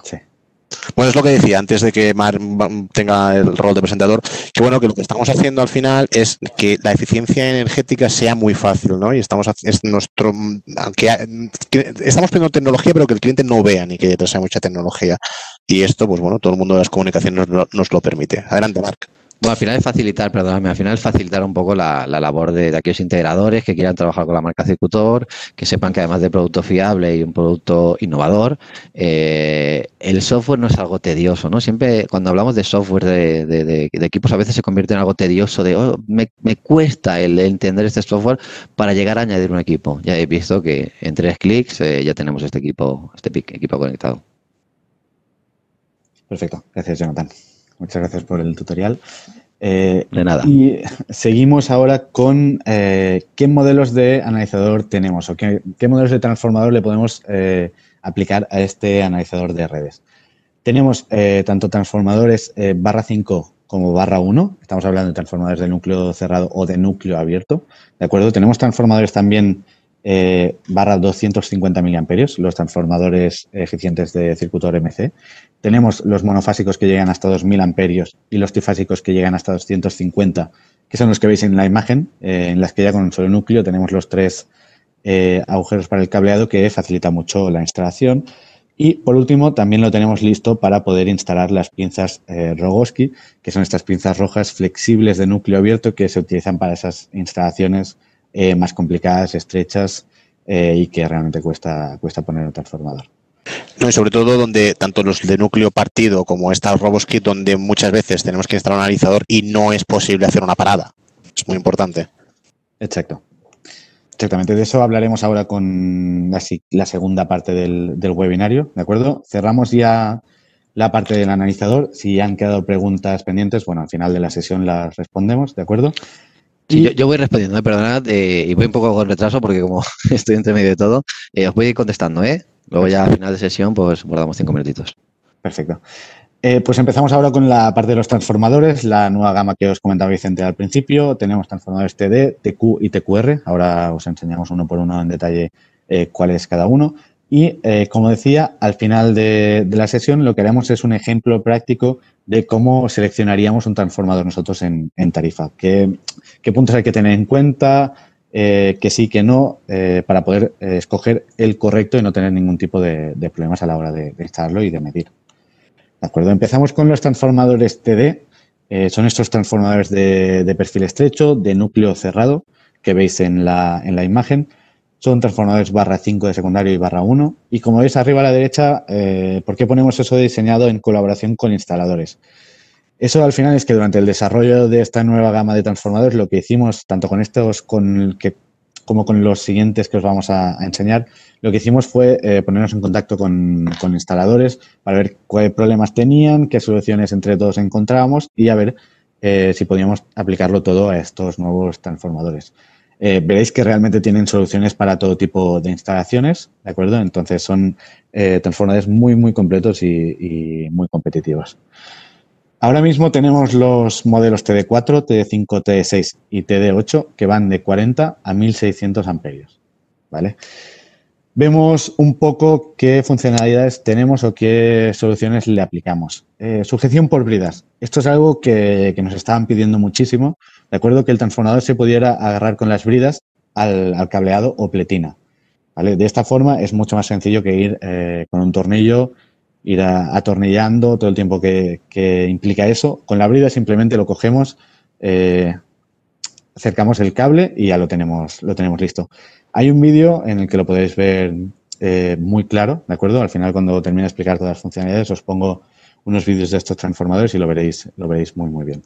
Sí. Bueno, es lo que decía antes de que Marc tenga el rol de presentador, que bueno, que lo que estamos haciendo al final es que la eficiencia energética sea muy fácil, ¿no? Y estamos poniendo tecnología, pero que el cliente no vea ni que detrás hay mucha tecnología. Y esto, pues bueno, todo el mundo de las comunicaciones nos lo permite. Adelante, Marc. Bueno, al final es facilitar, perdóname, al final es facilitar un poco la labor de aquellos integradores que quieran trabajar con la marca Circutor, que sepan que además de producto fiable y un producto innovador, el software no es algo tedioso, ¿no? Siempre cuando hablamos de software de equipos a veces se convierte en algo tedioso de me cuesta el entender este software para llegar a añadir un equipo. Ya he visto que en 3 clics ya tenemos este equipo conectado. Perfecto, gracias Jonathan. Muchas gracias por el tutorial. De nada. Y seguimos ahora con qué modelos de analizador tenemos o qué modelos de transformador le podemos aplicar a este analizador de redes. Tenemos tanto transformadores /5 como /1. Estamos hablando de transformadores de núcleo cerrado o de núcleo abierto. ¿De acuerdo? Tenemos transformadores también /250 miliamperios, los transformadores eficientes de Circutor MC. Tenemos los monofásicos que llegan hasta 2000 amperios y los trifásicos que llegan hasta 250, que son los que veis en la imagen, en las que ya con un solo núcleo tenemos los 3 agujeros para el cableado que facilita mucho la instalación. Y por último, también lo tenemos listo para poder instalar las pinzas Rogowski, que son estas pinzas rojas flexibles de núcleo abierto que se utilizan para esas instalaciones más complicadas, estrechas y que realmente cuesta poner un transformador. No, y sobre todo donde tanto los de núcleo partido como estas Rogowski, donde muchas veces tenemos que instalar un analizador y no es posible hacer una parada. Es muy importante. Exacto. Exactamente. De eso hablaremos ahora con la segunda parte del webinario, ¿de acuerdo? Cerramos ya la parte del analizador. Si han quedado preguntas pendientes, bueno, al final de la sesión las respondemos, ¿de acuerdo? Sí, yo voy respondiendo, perdonad, y voy un poco con retraso porque como estoy entre medio de todo, os voy a ir contestando, ¿eh? Luego ya al final de sesión pues guardamos 5 minutitos. Perfecto. Pues empezamos ahora con la parte de los transformadores, la nueva gama que os comentaba Vicente al principio. Tenemos transformadores TD, TQ y TQR. Ahora os enseñamos uno por uno en detalle cuál es cada uno. Y, como decía, al final de la sesión lo que haremos es un ejemplo práctico de cómo seleccionaríamos un transformador nosotros en tarifa. ¿Qué puntos hay que tener en cuenta? Que sí, que no, para poder escoger el correcto y no tener ningún tipo de problemas a la hora de instalarlo y de medir. ¿De acuerdo? Empezamos con los transformadores TD. Son estos transformadores de perfil estrecho, de núcleo cerrado, que veis en la imagen. Son transformadores /5 de secundario y /1. Y como veis arriba a la derecha, ¿por qué ponemos eso diseñado en colaboración con instaladores? Eso al final es que durante el desarrollo de esta nueva gama de transformadores lo que hicimos, tanto con estos como con los siguientes que os vamos a enseñar, lo que hicimos fue ponernos en contacto con instaladores para ver qué problemas tenían, qué soluciones entre todos encontrábamos y a ver si podíamos aplicarlo todo a estos nuevos transformadores. Veréis que realmente tienen soluciones para todo tipo de instalaciones, ¿de acuerdo? Entonces son transformadores muy, muy completos y muy competitivos. Ahora mismo tenemos los modelos TD4, TD5, TD6 y TD8 que van de 40 a 1600 amperios, ¿vale? Vemos un poco qué funcionalidades tenemos o qué soluciones le aplicamos. Sujeción por bridas. Esto es algo que nos estaban pidiendo muchísimo. De acuerdo, que el transformador se pudiera agarrar con las bridas al cableado o pletina, ¿vale? De esta forma es mucho más sencillo que ir con un tornillo, ir atornillando todo el tiempo que implica eso. Con la brida simplemente lo cogemos, acercamos el cable y ya lo tenemos listo. Hay un vídeo en el que lo podéis ver muy claro, ¿de acuerdo? Al final, cuando termine de explicar todas las funcionalidades, os pongo unos vídeos de estos transformadores y lo veréis muy, muy bien.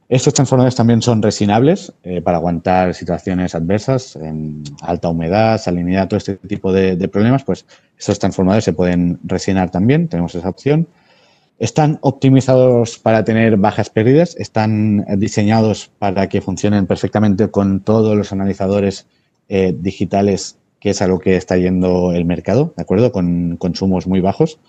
Estos transformadores también son resinables para aguantar situaciones adversas, en alta humedad, salinidad, todo este tipo de problemas, pues estos transformadores se pueden resinar también, tenemos esa opción. Están optimizados para tener bajas pérdidas, están diseñados para que funcionen perfectamente con todos los analizadores digitales, que es a lo que está yendo el mercado, ¿de acuerdo? Con consumos muy bajos,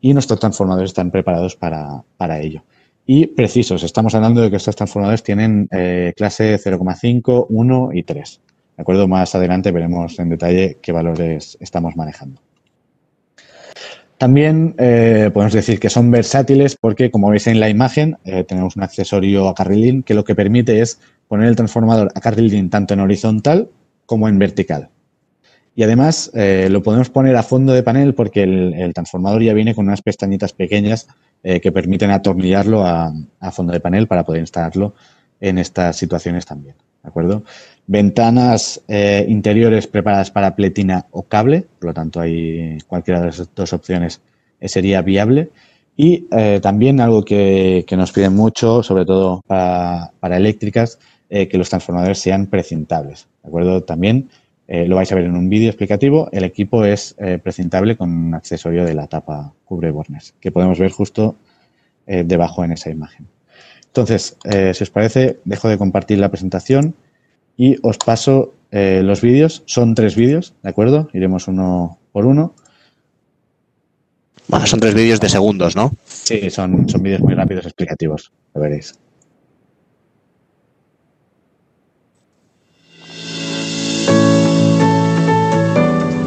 y nuestros transformadores están preparados para ello. Y precisos, estamos hablando de que estos transformadores tienen clase 0,5, 1 y 3. ¿De acuerdo? Más adelante veremos en detalle qué valores estamos manejando. También podemos decir que son versátiles porque, como veis en la imagen, tenemos un accesorio a carril-in que lo que permite es poner el transformador a carril-in tanto en horizontal como en vertical. Y además lo podemos poner a fondo de panel porque el transformador ya viene con unas pestañitas pequeñas que permiten atornillarlo a fondo de panel para poder instalarlo en estas situaciones también, ¿de acuerdo? Ventanas interiores preparadas para pletina o cable, por lo tanto, hay cualquiera de las dos opciones sería viable. Y también algo que nos piden mucho, sobre todo para eléctricas, que los transformadores sean precintables, ¿de acuerdo? También lo vais a ver en un vídeo explicativo, el equipo es precintable con un accesorio de la tapa cubrebornes, que podemos ver justo debajo en esa imagen. Entonces, si os parece, dejo de compartir la presentación y os paso los vídeos. Son 3 vídeos, ¿de acuerdo? Iremos uno por uno. Bueno, son 3 vídeos de segundos, ¿no? Sí, son vídeos muy rápidos explicativos, lo veréis.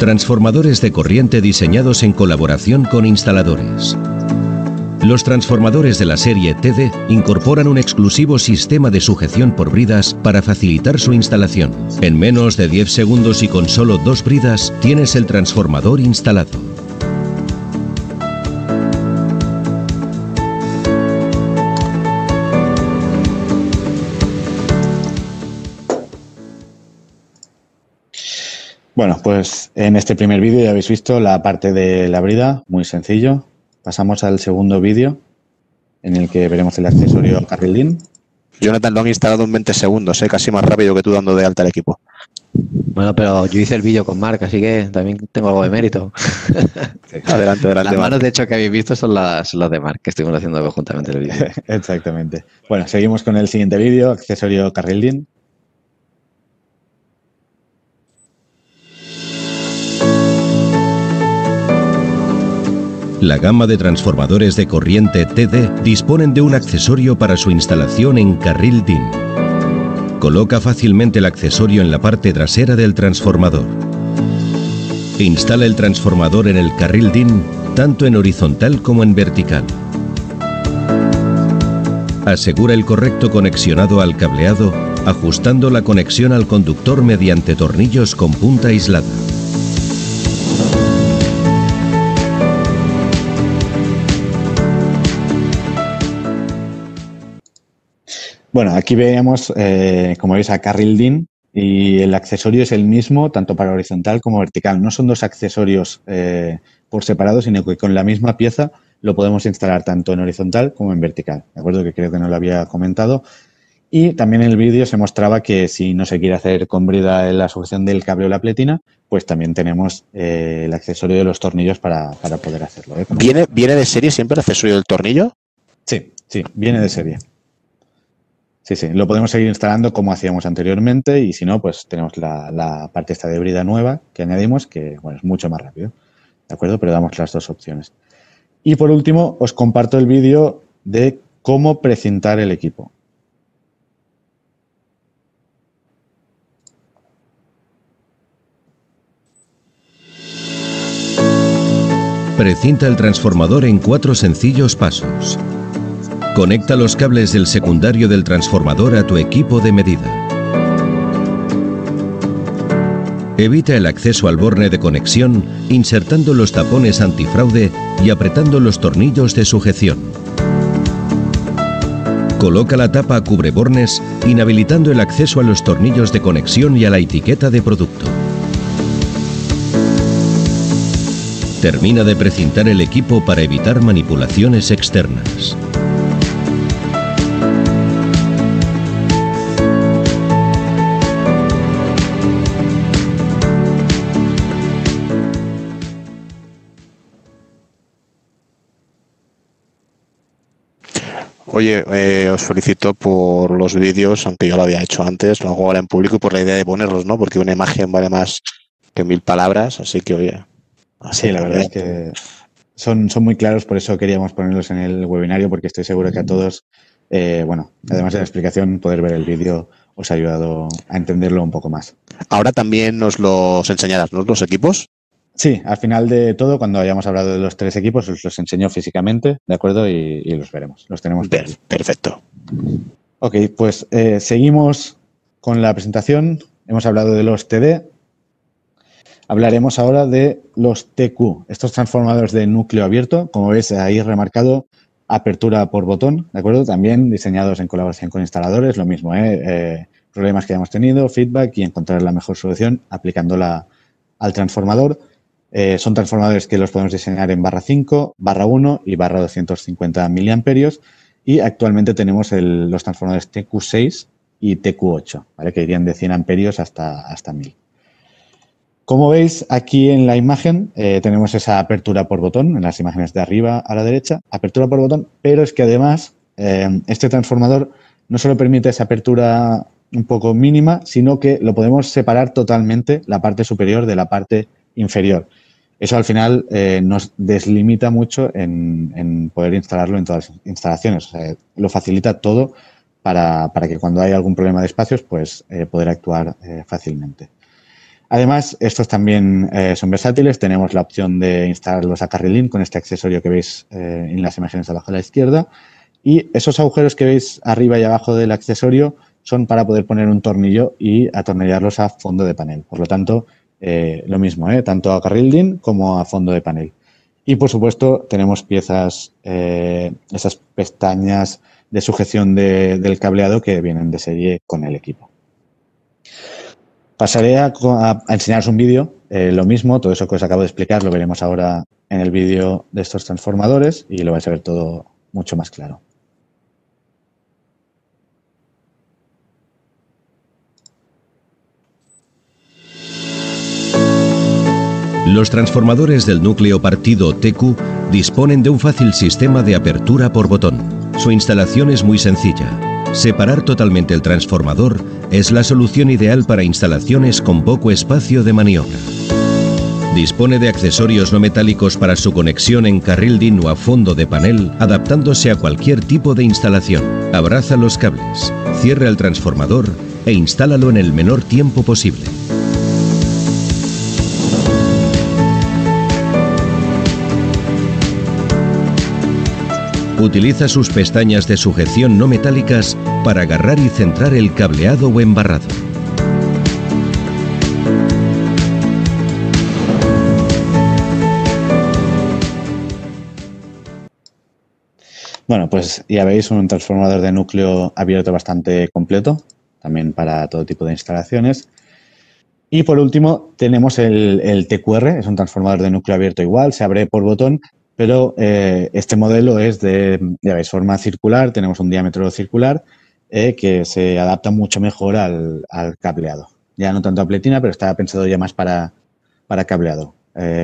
Transformadores de corriente diseñados en colaboración con instaladores. Los transformadores de la serie TD incorporan un exclusivo sistema de sujeción por bridas para facilitar su instalación. En menos de 10 segundos y con solo 2 bridas, tienes el transformador instalado. Bueno, pues en este primer vídeo ya habéis visto la parte de la brida, muy sencillo. Pasamos al segundo vídeo, en el que veremos el accesorio carril-in. Jonathan lo han instalado en 20 segundos, casi más rápido que tú dando de alta el equipo. Bueno, pero yo hice el vídeo con Marc, así que también tengo algo de mérito. Adelante. Las manos, de hecho, que habéis visto son las de Marc, que estuvimos haciendo conjuntamente el vídeo. Exactamente. Bueno, seguimos con el siguiente vídeo, accesorio carril-in. La gama de transformadores de corriente TD disponen de un accesorio para su instalación en carril DIN. Coloca fácilmente el accesorio en la parte trasera del transformador. Instala el transformador en el carril DIN tanto en horizontal como en vertical. Asegura el correcto conexionado al cableado, ajustando la conexión al conductor mediante tornillos con punta aislada. Bueno, aquí veíamos, como veis, a carril DIN y el accesorio es el mismo tanto para horizontal como vertical. No son dos accesorios por separado, sino que con la misma pieza lo podemos instalar tanto en horizontal como en vertical. ¿De acuerdo? Que creo que no lo había comentado. Y también en el vídeo se mostraba que si no se quiere hacer con brida la sujeción del cable o la pletina, pues también tenemos el accesorio de los tornillos para poder hacerlo. ¿Viene de serie siempre el accesorio del tornillo? Sí, viene de serie. Sí, lo podemos seguir instalando como hacíamos anteriormente y si no, pues tenemos la parte esta de brida nueva que añadimos, que bueno, es mucho más rápido, ¿de acuerdo? Pero damos las dos opciones. Y por último, os comparto el vídeo de cómo precintar el equipo. Precinta el transformador en 4 sencillos pasos. Conecta los cables del secundario del transformador a tu equipo de medida. Evita el acceso al borne de conexión insertando los tapones antifraude y apretando los tornillos de sujeción. Coloca la tapa cubrebornes inhabilitando el acceso a los tornillos de conexión y a la etiqueta de producto. Termina de precintar el equipo para evitar manipulaciones externas. Oye, os felicito por los vídeos, aunque yo lo había hecho antes, lo hago ahora en público y por la idea de ponerlos, ¿no? Porque una imagen vale más que 1000 palabras, así que, oye... Sí, la verdad es que son muy claros, por eso queríamos ponerlos en el webinario, porque estoy seguro que a todos, bueno, además de la explicación, poder ver el vídeo os ha ayudado a entenderlo un poco más. Ahora también nos los enseñarás, ¿no? Los equipos. Sí, al final de todo, cuando hayamos hablado de los 3 equipos, os los enseño físicamente, ¿de acuerdo? Y los veremos, los tenemos por aquí. Perfecto. Ok, pues seguimos con la presentación. Hemos hablado de los TD. Hablaremos ahora de los TQ, estos transformadores de núcleo abierto, como veis ahí remarcado, apertura por botón, ¿de acuerdo? También diseñados en colaboración con instaladores, lo mismo, problemas que hayamos tenido, feedback y encontrar la mejor solución aplicándola al transformador. Son transformadores que los podemos diseñar en /5, /1 y /250 miliamperios y actualmente tenemos los transformadores TQ6 y TQ8, ¿vale? Que irían de 100 amperios hasta 1000. Como veis aquí en la imagen tenemos esa apertura por botón, en las imágenes de arriba a la derecha, apertura por botón, pero es que además este transformador no solo permite esa apertura un poco mínima, sino que lo podemos separar totalmente la parte superior de la parte inferior. Eso al final nos deslimita mucho en poder instalarlo en todas las instalaciones. O sea, lo facilita todo para que cuando hay algún problema de espacios, pues poder actuar fácilmente. Además, estos también son versátiles. Tenemos la opción de instalarlos a carrilín con este accesorio que veis en las imágenes de abajo a la izquierda. Y esos agujeros que veis arriba y abajo del accesorio son para poder poner un tornillo y atornillarlos a fondo de panel. Por lo tanto, lo mismo, tanto a carril-DIN como a fondo de panel. Y, por supuesto, tenemos piezas, esas pestañas de sujeción del cableado que vienen de serie con el equipo. Pasaré a enseñaros un vídeo, lo mismo, todo eso que os acabo de explicar lo veremos ahora en el vídeo de estos transformadores y lo vais a ver todo mucho más claro. Los transformadores del núcleo partido TQ disponen de un fácil sistema de apertura por botón. Su instalación es muy sencilla. Separar totalmente el transformador es la solución ideal para instalaciones con poco espacio de maniobra. Dispone de accesorios no metálicos para su conexión en carril DIN o a fondo de panel, adaptándose a cualquier tipo de instalación. Abraza los cables, cierra el transformador e instálalo en el menor tiempo posible. Utiliza sus pestañas de sujeción no metálicas para agarrar y centrar el cableado o embarrado. Bueno, pues ya veis un transformador de núcleo abierto bastante completo, también para todo tipo de instalaciones. Y por último tenemos el TQR, es un transformador de núcleo abierto igual, se abre por botón, pero este modelo es de, ya veis, forma circular, tenemos un diámetro circular que se adapta mucho mejor al cableado. Ya no tanto a pletina, pero está pensado ya más para cableado.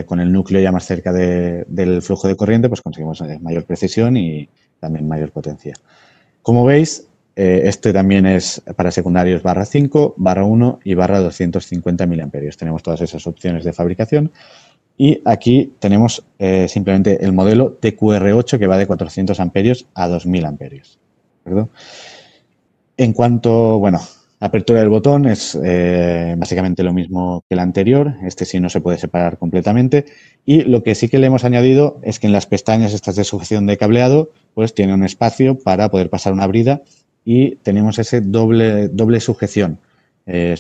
Con el núcleo ya más cerca del flujo de corriente, pues conseguimos mayor precisión y también mayor potencia. Como veis, este también es para secundarios /5, /1 y /250 miliamperios. Tenemos todas esas opciones de fabricación. Y aquí tenemos simplemente el modelo TQR8 que va de 400 amperios a 2000 amperios. ¿De acuerdo? En cuanto, bueno, apertura del botón es básicamente lo mismo que el anterior. Este sí no se puede separar completamente. Y lo que sí que le hemos añadido es que en las pestañas estas de sujeción de cableado, pues tiene un espacio para poder pasar una brida y tenemos ese doble sujeción. No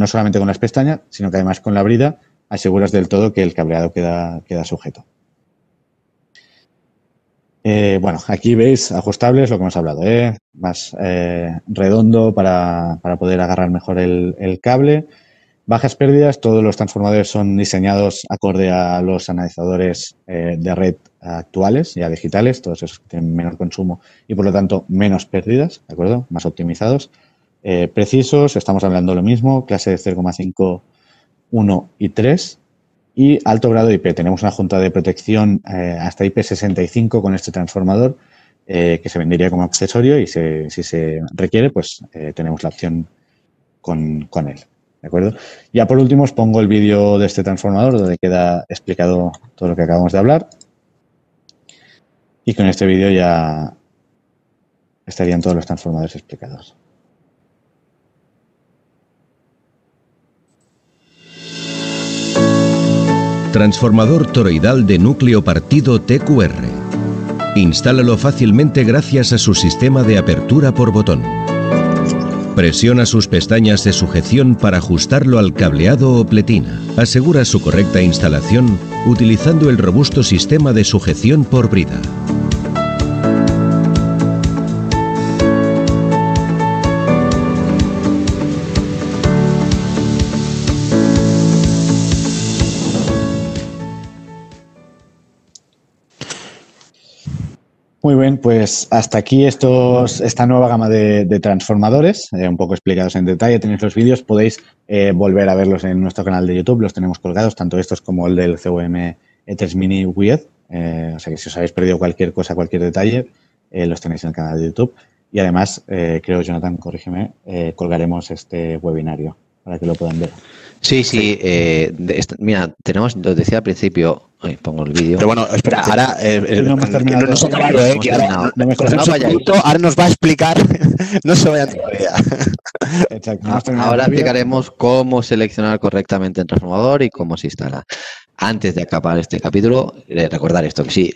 solamente con las pestañas, sino que además con la brida aseguras del todo que el cableado queda sujeto. Bueno, aquí veis ajustables, lo que hemos hablado, más redondo para poder agarrar mejor el cable. Bajas pérdidas, todos los transformadores son diseñados acorde a los analizadores de red actuales, ya digitales, todos esos que tienen menor consumo y por lo tanto menos pérdidas, ¿de acuerdo? Más optimizados. Precisos, estamos hablando lo mismo, clase de 0,5, 1 y 3. Y alto grado de IP. Tenemos una junta de protección hasta IP65 con este transformador que se vendería como accesorio y si se requiere, pues tenemos la opción con él. ¿De acuerdo? Ya por último os pongo el vídeo de este transformador donde queda explicado todo lo que acabamos de hablar. Y con este vídeo ya estarían todos los transformadores explicados. Transformador toroidal de núcleo partido TQR. Instálalo fácilmente gracias a su sistema de apertura por botón. Presiona sus pestañas de sujeción para ajustarlo al cableado o pletina. Asegura su correcta instalación utilizando el robusto sistema de sujeción por brida. Muy bien, pues hasta aquí esta nueva gama de transformadores, un poco explicados en detalle. Tenéis los vídeos, podéis volver a verlos en nuestro canal de YouTube, los tenemos colgados, tanto estos como el del CVM E3 Mini WIED. O sea que si os habéis perdido cualquier cosa, cualquier detalle, los tenéis en el canal de YouTube. Y además, creo, Jonathan, corrígeme, colgaremos este webinario para que lo puedan ver. Sí. Mira, tenemos, lo decía al principio, pongo el vídeo. Pero bueno, espera, ahora no hemos terminado. no se ha acabado, ahora nos va a explicar, no se vayan todavía. Exacto. Ahora explicaremos cómo seleccionar correctamente el transformador y cómo se instala. Antes de acabar este capítulo, recordar esto, que sí,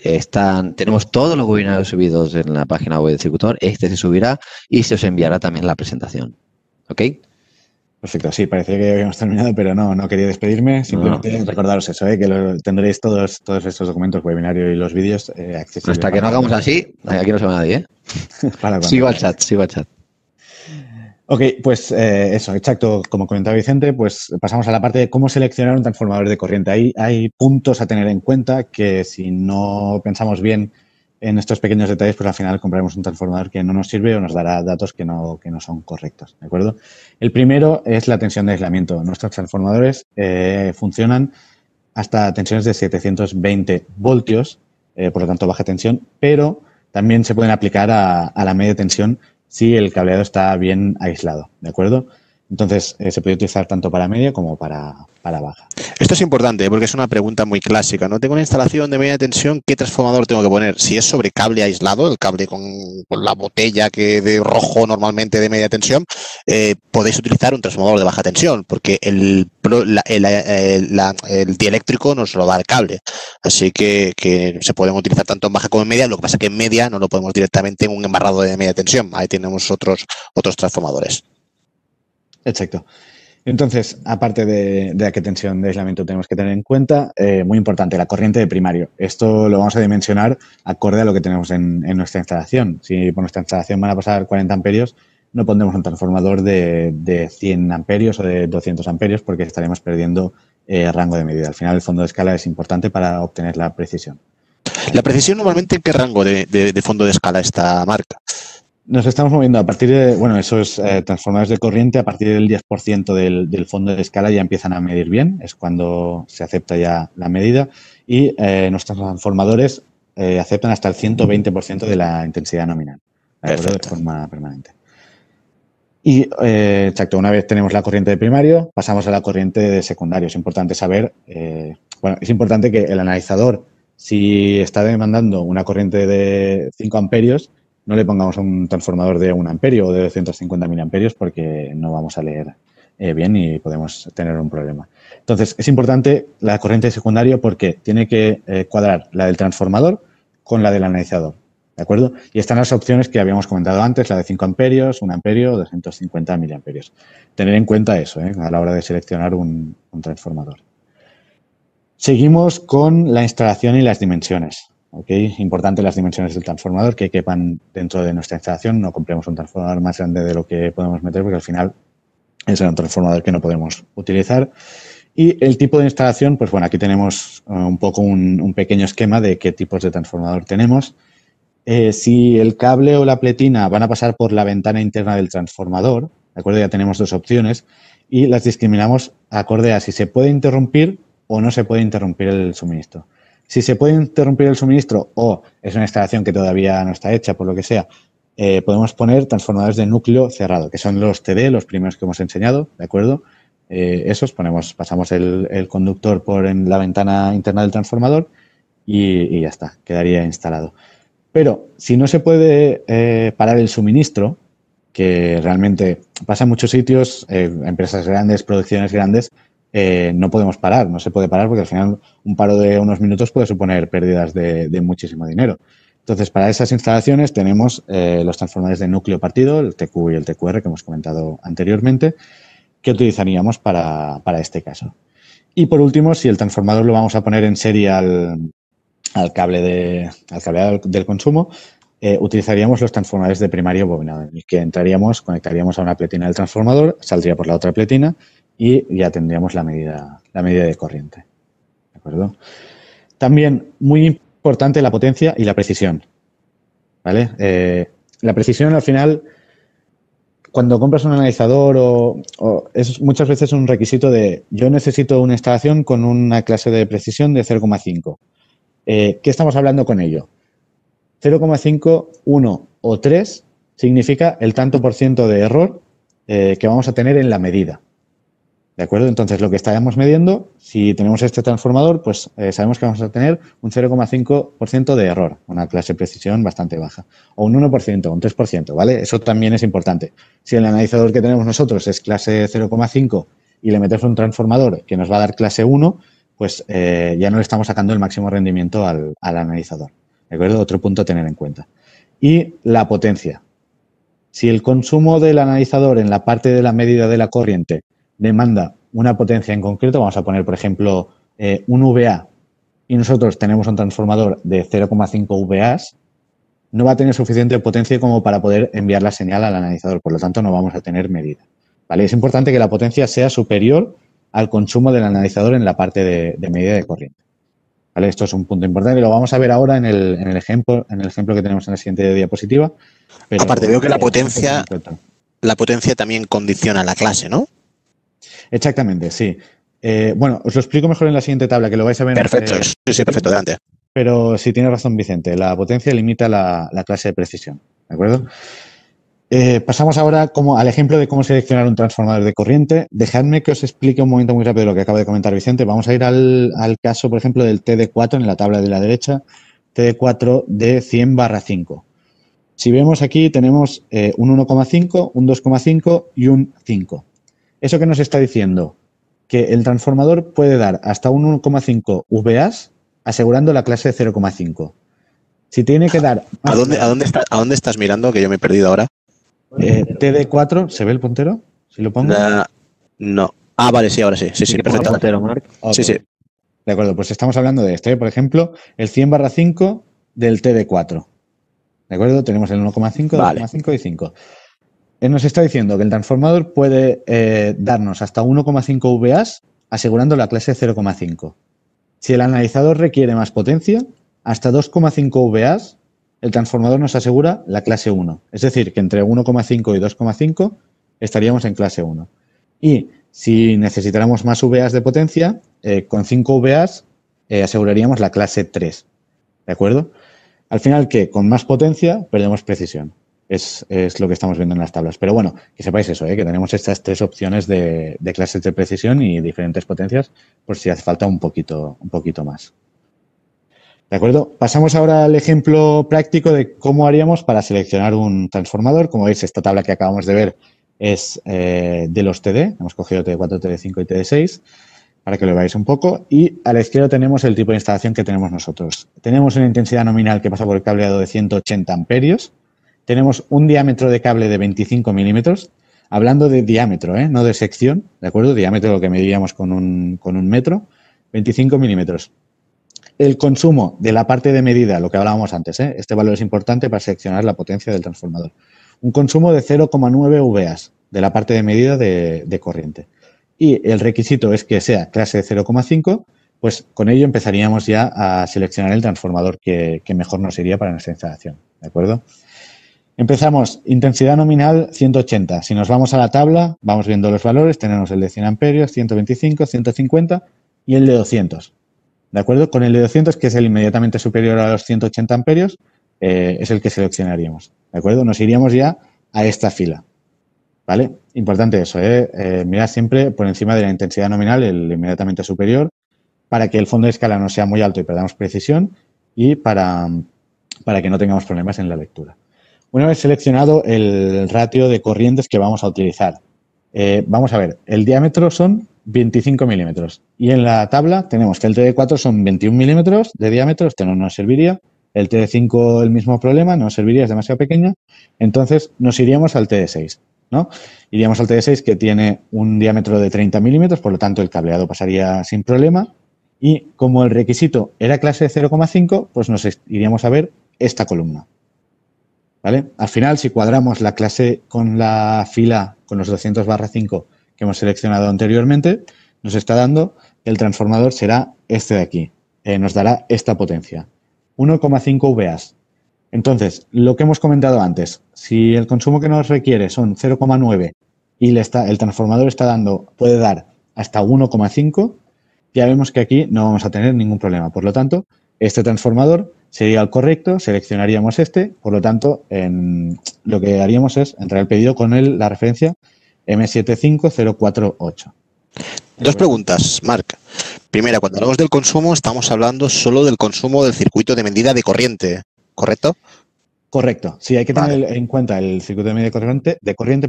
tenemos todos los webinarios subidos en la página web del Circutor, este se subirá y se os enviará también la presentación. ¿Ok? Perfecto, sí, parecía que habíamos terminado, pero no quería despedirme. Simplemente recordaros eso, que tendréis todos estos documentos, webinario y los vídeos accesibles. Hasta que no hagamos así, aquí no se va nadie, sigo al chat. Ok, pues eso, exacto. Como comentaba Vicente, pues pasamos a la parte de cómo seleccionar un transformador de corriente. Hay puntos a tener en cuenta que si no pensamos bien en estos pequeños detalles, pues al final compraremos un transformador que no nos sirve o nos dará datos que no son correctos, ¿de acuerdo? El primero es la tensión de aislamiento. Nuestros transformadores funcionan hasta tensiones de 720 voltios, por lo tanto baja tensión, pero también se pueden aplicar a la media tensión si el cableado está bien aislado, ¿de acuerdo? Entonces, se puede utilizar tanto para media como para baja. Esto es importante porque es una pregunta muy clásica, ¿no? Tengo una instalación de media tensión, ¿qué transformador tengo que poner? Si es sobre cable aislado, el cable con la botella de rojo normalmente de media tensión, podéis utilizar un transformador de baja tensión porque el dieléctrico nos lo da el cable. Así que se pueden utilizar tanto en baja como en media. Lo que pasa es que en media no lo podemos directamente en un embarrado de media tensión. Ahí tenemos otros transformadores. Exacto. Entonces, aparte de a qué tensión de aislamiento tenemos que tener en cuenta, muy importante, la corriente de primario. Esto lo vamos a dimensionar acorde a lo que tenemos en nuestra instalación. Si por nuestra instalación van a pasar 40 amperios, no pondremos un transformador de 100 amperios o de 200 amperios porque estaremos perdiendo rango de medida. Al final, el fondo de escala es importante para obtener la precisión. ¿La precisión normalmente en qué rango de fondo de escala esta marca? Nos estamos moviendo a partir de, esos transformadores de corriente, a partir del 10% del fondo de escala ya empiezan a medir bien, es cuando se acepta ya la medida y nuestros transformadores aceptan hasta el 120% de la intensidad nominal, de forma permanente. Y, exacto, una vez tenemos la corriente de primario, pasamos a la corriente de secundario. Es importante saber bueno, es importante que el analizador, si está demandando una corriente de 5 amperios, no le pongamos un transformador de 1 amperio o de 250 miliamperios porque no vamos a leer bien y podemos tener un problema. Entonces, es importante la corriente secundaria porque tiene que cuadrar la del transformador con la del analizador, ¿de acuerdo? Y están las opciones que habíamos comentado antes, la de 5 amperios, 1 amperio o 250 miliamperios. Tener en cuenta eso a la hora de seleccionar un transformador. Seguimos con la instalación y las dimensiones. ¿Okay? Importante las dimensiones del transformador que quepan dentro de nuestra instalación. No compremos un transformador más grande de lo que podemos meter porque al final es un transformador que no podemos utilizar. Y el tipo de instalación, pues bueno, aquí tenemos un poco un pequeño esquema de qué tipos de transformador tenemos. Si el cable o la pletina van a pasar por la ventana interna del transformador, ¿de acuerdo? Ya tenemos dos opciones y las discriminamos acorde a si se puede interrumpir o no se puede interrumpir el suministro. Si se puede interrumpir el suministro o es una instalación que todavía no está hecha, por lo que sea, podemos poner transformadores de núcleo cerrado, que son los TD, los primeros que hemos enseñado, ¿de acuerdo? Esos pasamos el conductor por en la ventana interna del transformador y ya está, quedaría instalado. Pero si no se puede parar el suministro, que realmente pasa en muchos sitios, empresas grandes, producciones grandes, no podemos parar, no se puede parar porque al final un paro de unos minutos puede suponer pérdidas de muchísimo dinero. Entonces, para esas instalaciones tenemos los transformadores de núcleo partido, el TQ y el TQR que hemos comentado anteriormente, que utilizaríamos para este caso. Y por último, si el transformador lo vamos a poner en serie al cable del consumo, utilizaríamos los transformadores de primario bobinado, en el que conectaríamos a una pletina del transformador, saldría por la otra pletina y ya tendríamos la medida de corriente. ¿De acuerdo? También muy importante la potencia y la precisión. ¿Vale? La precisión al final, cuando compras un analizador es muchas veces un requisito de yo necesito una instalación con una clase de precisión de 0,5. ¿Qué estamos hablando con ello? 0,5, 1 o 3 significa el tanto por ciento de error que vamos a tener en la medida. ¿De acuerdo? Entonces, lo que estaremos midiendo, si tenemos este transformador, pues sabemos que vamos a tener un 0,5% de error, una clase de precisión bastante baja. O un 1%, un 3%, ¿vale? Eso también es importante. Si el analizador que tenemos nosotros es clase 0,5 y le metemos un transformador que nos va a dar clase 1, pues ya no le estamos sacando el máximo rendimiento al analizador. ¿De acuerdo? Otro punto a tener en cuenta. Y la potencia. Si el consumo del analizador en la parte de la medida de la corriente demanda una potencia en concreto, vamos a poner, por ejemplo, un VA y nosotros tenemos un transformador de 0,5 VAs, no va a tener suficiente potencia como para poder enviar la señal al analizador, por lo tanto no vamos a tener medida. ¿Vale? Es importante que la potencia sea superior al consumo del analizador en la parte de medida de corriente. ¿Vale? Esto es un punto importante, lo vamos a ver ahora en el ejemplo que tenemos en la siguiente diapositiva. Pero aparte, veo que la potencia también condiciona la clase, ¿no? Exactamente, sí. Bueno, os lo explico mejor en la siguiente tabla, que lo vais a ver. Perfecto, sí, perfecto, adelante. Pero sí tiene razón Vicente, la potencia limita la clase de precisión, ¿de acuerdo? Pasamos ahora al ejemplo de cómo seleccionar un transformador de corriente. Dejadme que os explique un momento muy rápido lo que acaba de comentar Vicente. Vamos a ir al caso, por ejemplo, del TD4 en la tabla de la derecha, TD4 de 100/5. Si vemos aquí tenemos un 1,5, un 2,5 y un 5. ¿Eso qué nos está diciendo? Que el transformador puede dar hasta un 1,5 VAs asegurando la clase de 0,5. Si tiene que dar... ¿A dónde estás mirando? Que yo me he perdido ahora. TD4, ¿se ve el puntero? Si lo pongo. No. Ah, vale, sí, ahora sí. Sí, perfecto. Puntero, Marc. Okay. Sí. De acuerdo, pues estamos hablando de este, por ejemplo, el 100/5 del TD4. ¿De acuerdo? Tenemos el 1,5, 2,5 y 5. Él nos está diciendo que el transformador puede darnos hasta 1,5 VAs asegurando la clase 0,5. Si el analizador requiere más potencia, hasta 2,5 VAs, el transformador nos asegura la clase 1. Es decir, que entre 1,5 y 2,5 estaríamos en clase 1. Y si necesitáramos más VAs de potencia, con 5 VAs aseguraríamos la clase 3. ¿De acuerdo? Al final, ¿qué? Con más potencia perdemos precisión. es lo que estamos viendo en las tablas. Pero bueno, que sepáis eso, que tenemos estas 3 opciones de clases de precisión y diferentes potencias por si hace falta un poquito más. ¿De acuerdo? Pasamos ahora al ejemplo práctico de cómo haríamos para seleccionar un transformador. Como veis, esta tabla que acabamos de ver es de los TD. Hemos cogido TD4, TD5 y TD6 para que lo veáis un poco. Y a la izquierda tenemos el tipo de instalación que tenemos nosotros. Tenemos una intensidad nominal que pasa por el cableado de 180 amperios. Tenemos un diámetro de cable de 25 milímetros. Hablando de diámetro, no de sección, ¿de acuerdo? Diámetro lo que mediríamos con un metro. 25 milímetros. El consumo de la parte de medida, lo que hablábamos antes, este valor es importante para seleccionar la potencia del transformador. Un consumo de 0,9 VAs de la parte de medida de corriente. Y el requisito es que sea clase de 0,5, pues con ello empezaríamos ya a seleccionar el transformador que mejor nos iría para nuestra instalación. ¿De acuerdo? Empezamos, intensidad nominal 180. Si nos vamos a la tabla, vamos viendo los valores, tenemos el de 100 amperios, 125, 150 y el de 200. ¿De acuerdo? Con el de 200, que es el inmediatamente superior a los 180 amperios, es el que seleccionaríamos. ¿De acuerdo? Nos iríamos ya a esta fila. ¿Vale? Importante eso, mirar siempre por encima de la intensidad nominal, el inmediatamente superior, para que el fondo de escala no sea muy alto y perdamos precisión y para que no tengamos problemas en la lectura. Una vez seleccionado el ratio de corrientes que vamos a utilizar, vamos a ver, el diámetro son 25 milímetros y en la tabla tenemos que el TD4 son 21 milímetros de diámetro, este no nos serviría, el TD5 el mismo problema, no nos serviría, es demasiado pequeña, entonces nos iríamos al TD6, ¿no? Iríamos al TD6 que tiene un diámetro de 30 milímetros, por lo tanto el cableado pasaría sin problema y como el requisito era clase de 0,5, pues nos iríamos a ver esta columna. ¿Vale? Al final, si cuadramos la clase con la fila, con los 200/5 que hemos seleccionado anteriormente, nos está dando que el transformador será este de aquí. Nos dará esta potencia, 1,5 VAs. Entonces, lo que hemos comentado antes, si el consumo que nos requiere son 0,9 y el transformador puede dar hasta 1,5, ya vemos que aquí no vamos a tener ningún problema. Por lo tanto, este transformador sería el correcto, seleccionaríamos este, por lo tanto, lo que haríamos es entrar el pedido con la referencia M75048. Dos preguntas, Marc. Primera, cuando hablamos del consumo, estamos hablando solo del consumo del circuito de medida de corriente, ¿correcto? Correcto. Sí, hay que tener en cuenta el circuito de medida de corriente,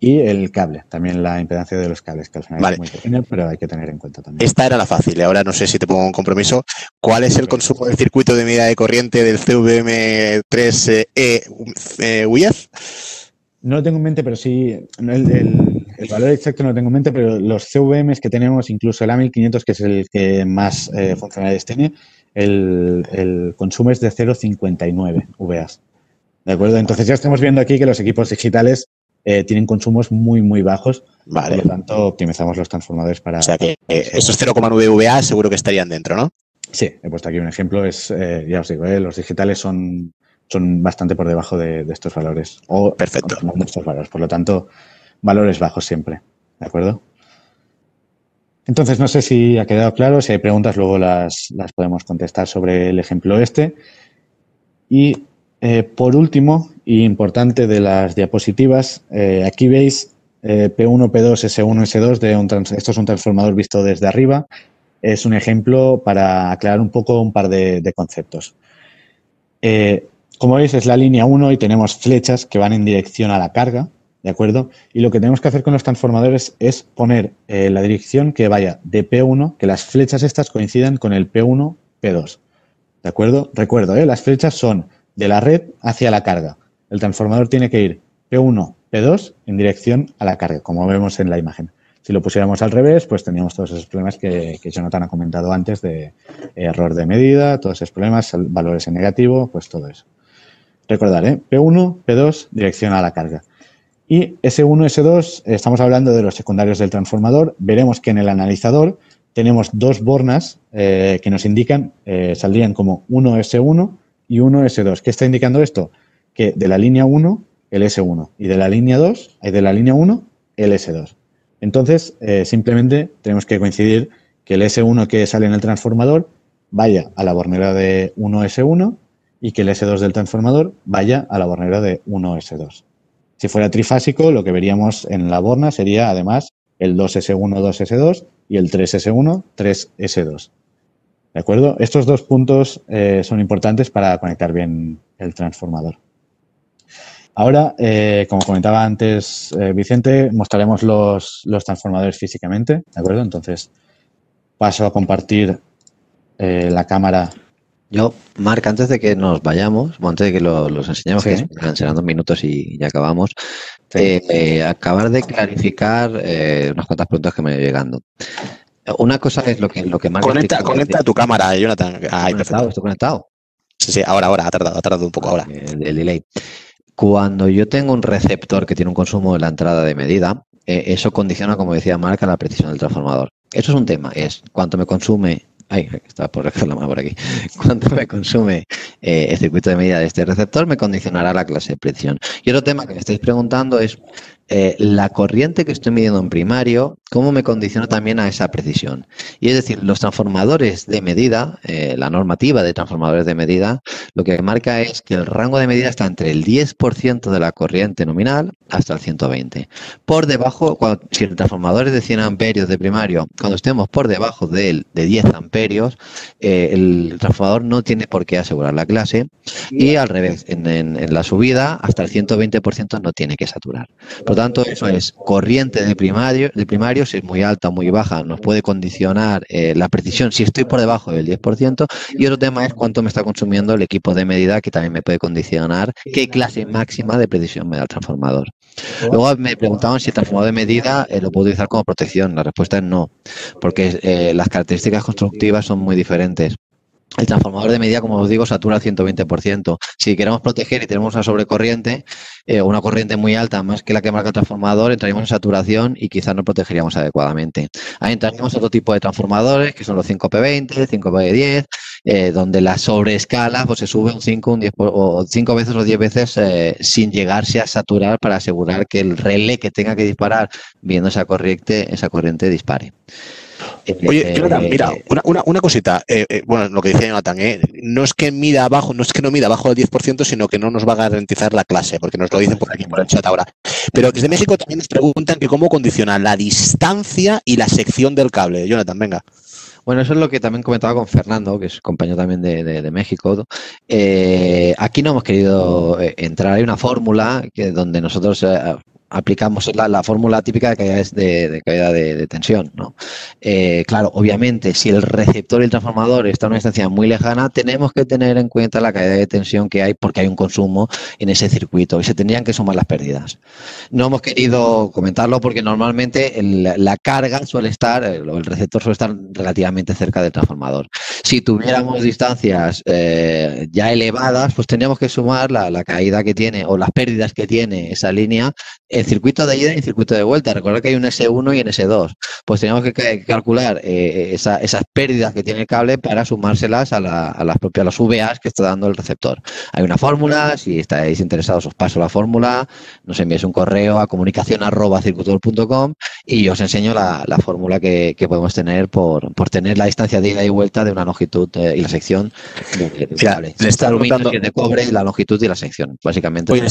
y el cable, también la impedancia de los cables, que al final es muy pequeña, pero hay que tener en cuenta también. Esta era la fácil, ahora no sé si te pongo un compromiso. ¿Cuál es el consumo del circuito de medida de corriente del CVM3E UIF? No lo tengo en mente, pero sí, el valor exacto no lo tengo en mente, pero los CVMs que tenemos, incluso el A1500, que es el que más funcionalidades tiene, el consumo es de 0,59 VAs. ¿De acuerdo? Entonces ya estamos viendo aquí que los equipos digitales tienen consumos muy, muy bajos. Vale. Por lo tanto, optimizamos los transformadores para... O sea que estos 0,9 VA seguro que estarían dentro, ¿no? Sí, he puesto aquí un ejemplo. Ya os digo, los digitales son bastante por debajo de estos valores. Perfecto. De estos valores. Por lo tanto, valores bajos siempre. ¿De acuerdo? Entonces, no sé si ha quedado claro. Si hay preguntas, luego las podemos contestar sobre el ejemplo este. Y por último, y importante de las diapositivas, aquí veis P1, P2, S1, S2, esto es un transformador visto desde arriba. Es un ejemplo para aclarar un poco un par de conceptos. Como veis, es la línea 1 y tenemos flechas que van en dirección a la carga, ¿de acuerdo? Y lo que tenemos que hacer con los transformadores es poner la dirección que vaya de P1, que las flechas estas coincidan con el P1, P2, ¿de acuerdo? Recuerdo, las flechas son de la red hacia la carga. El transformador tiene que ir P1, P2 en dirección a la carga, como vemos en la imagen. Si lo pusiéramos al revés, pues tendríamos todos esos problemas que Jonathan ha comentado antes de error de medida, todos esos problemas, valores en negativo, pues todo eso. Recordar, P1, P2, dirección a la carga. Y S1, S2, estamos hablando de los secundarios del transformador. Veremos que en el analizador tenemos dos bornas que nos indican, saldrían como 1S1 y 1S2. ¿Qué está indicando esto? Que de la línea 1, el S1, y de la línea 2, de la línea 1, el S2. Entonces, simplemente tenemos que coincidir que el S1 que sale en el transformador vaya a la bornera de 1S1 y que el S2 del transformador vaya a la bornera de 1S2. Si fuera trifásico, lo que veríamos en la borna sería además el 2S1, 2S2 y el 3S1, 3S2. ¿De acuerdo? Estos dos puntos son importantes para conectar bien el transformador. Ahora, como comentaba antes Vicente, mostraremos los transformadores físicamente, ¿de acuerdo? Entonces, paso a compartir la cámara. Yo, Marc, antes de que nos vayamos, antes de que los enseñemos, Sí. que serán 2 minutos y ya acabamos, Sí. acabar de clarificar unas cuantas preguntas que me han ido llegando. Una cosa es lo que Marc... Conecta tu cámara, Jonathan. Ahí, perfecto. ¿Estoy conectado? Sí, ahora, ha tardado un poco ahora. El delay. Cuando yo tengo un receptor que tiene un consumo de la entrada de medida, eso condiciona, como decía Marc, a la precisión del transformador. Eso es un tema, es cuánto me consume... Ay, está por recoger la mano por aquí. Cuánto me consume el circuito de medida de este receptor me condicionará la clase de precisión. Y otro tema que me estáis preguntando es la corriente que estoy midiendo en primario, ¿cómo me condiciona también a esa precisión? Y es decir, los transformadores de medida, la normativa de transformadores de medida, lo que marca es que el rango de medida está entre el 10% de la corriente nominal hasta el 120. Por debajo, si el transformador es de 100 amperios de primario, cuando estemos por debajo de 10 amperios, el transformador no tiene por qué asegurar la clase, y al revés, en la subida hasta el 120% no tiene que saturar. Por tanto, eso es corriente de primario, si es muy alta o muy baja, nos puede condicionar la precisión si estoy por debajo del 10%, y otro tema es cuánto me está consumiendo el equipo de medida, que también me puede condicionar qué clase máxima de precisión me da el transformador. Luego me preguntaban si el transformador de medida lo puedo utilizar como protección. La respuesta es no, porque las características constructivas son muy diferentes. El transformador de medida, como os digo, satura al 120%. Si queremos proteger y tenemos una sobrecorriente, una corriente muy alta, más que la que marca el transformador, entraríamos en saturación y quizás no protegeríamos adecuadamente. Ahí entraríamos otro tipo de transformadores, que son los 5P20, 5P10, donde la sobreescala pues, se sube un 5, un 10, o 5 veces o 10 veces sin llegarse a saturar, para asegurar que el relé que tenga que disparar viendo esa corriente dispare. Oye, Jonathan, mira, una cosita. Bueno, lo que decía Jonathan, no es que no mida abajo del 10%, sino que no nos va a garantizar la clase, porque nos lo dicen por aquí, por el chat ahora. Pero desde México también nos preguntan que cómo condiciona la distancia y la sección del cable. Jonathan, venga. Bueno, eso es lo que también comentaba con Fernando, que es compañero también de México. Aquí no hemos querido entrar. Hay una fórmula donde nosotros aplicamos la fórmula típica de caída de tensión, ¿no? Claro, obviamente, si el receptor y el transformador está a una distancia muy lejana, tenemos que tener en cuenta la caída de tensión que hay, porque hay un consumo en ese circuito y se tendrían que sumar las pérdidas. No hemos querido comentarlo porque normalmente la carga suele estar, el receptor suele estar relativamente cerca del transformador. Si tuviéramos distancias ya elevadas, pues tendríamos que sumar la caída que tiene o las pérdidas que tiene esa línea, el circuito de ida y el circuito de vuelta. Recordad que hay un S1 y un S2. Pues tenemos que calcular esas pérdidas que tiene el cable para sumárselas a las VAs que está dando el receptor. Hay una fórmula, si estáis interesados os paso la fórmula, nos enviáis un correo a comunicación@circutor.com y os enseño la fórmula que podemos tener por tener la distancia de ida y vuelta de una longitud y la sección del cable. Le está aluminio, que es de cobre, y la longitud y la sección. Básicamente. Oye,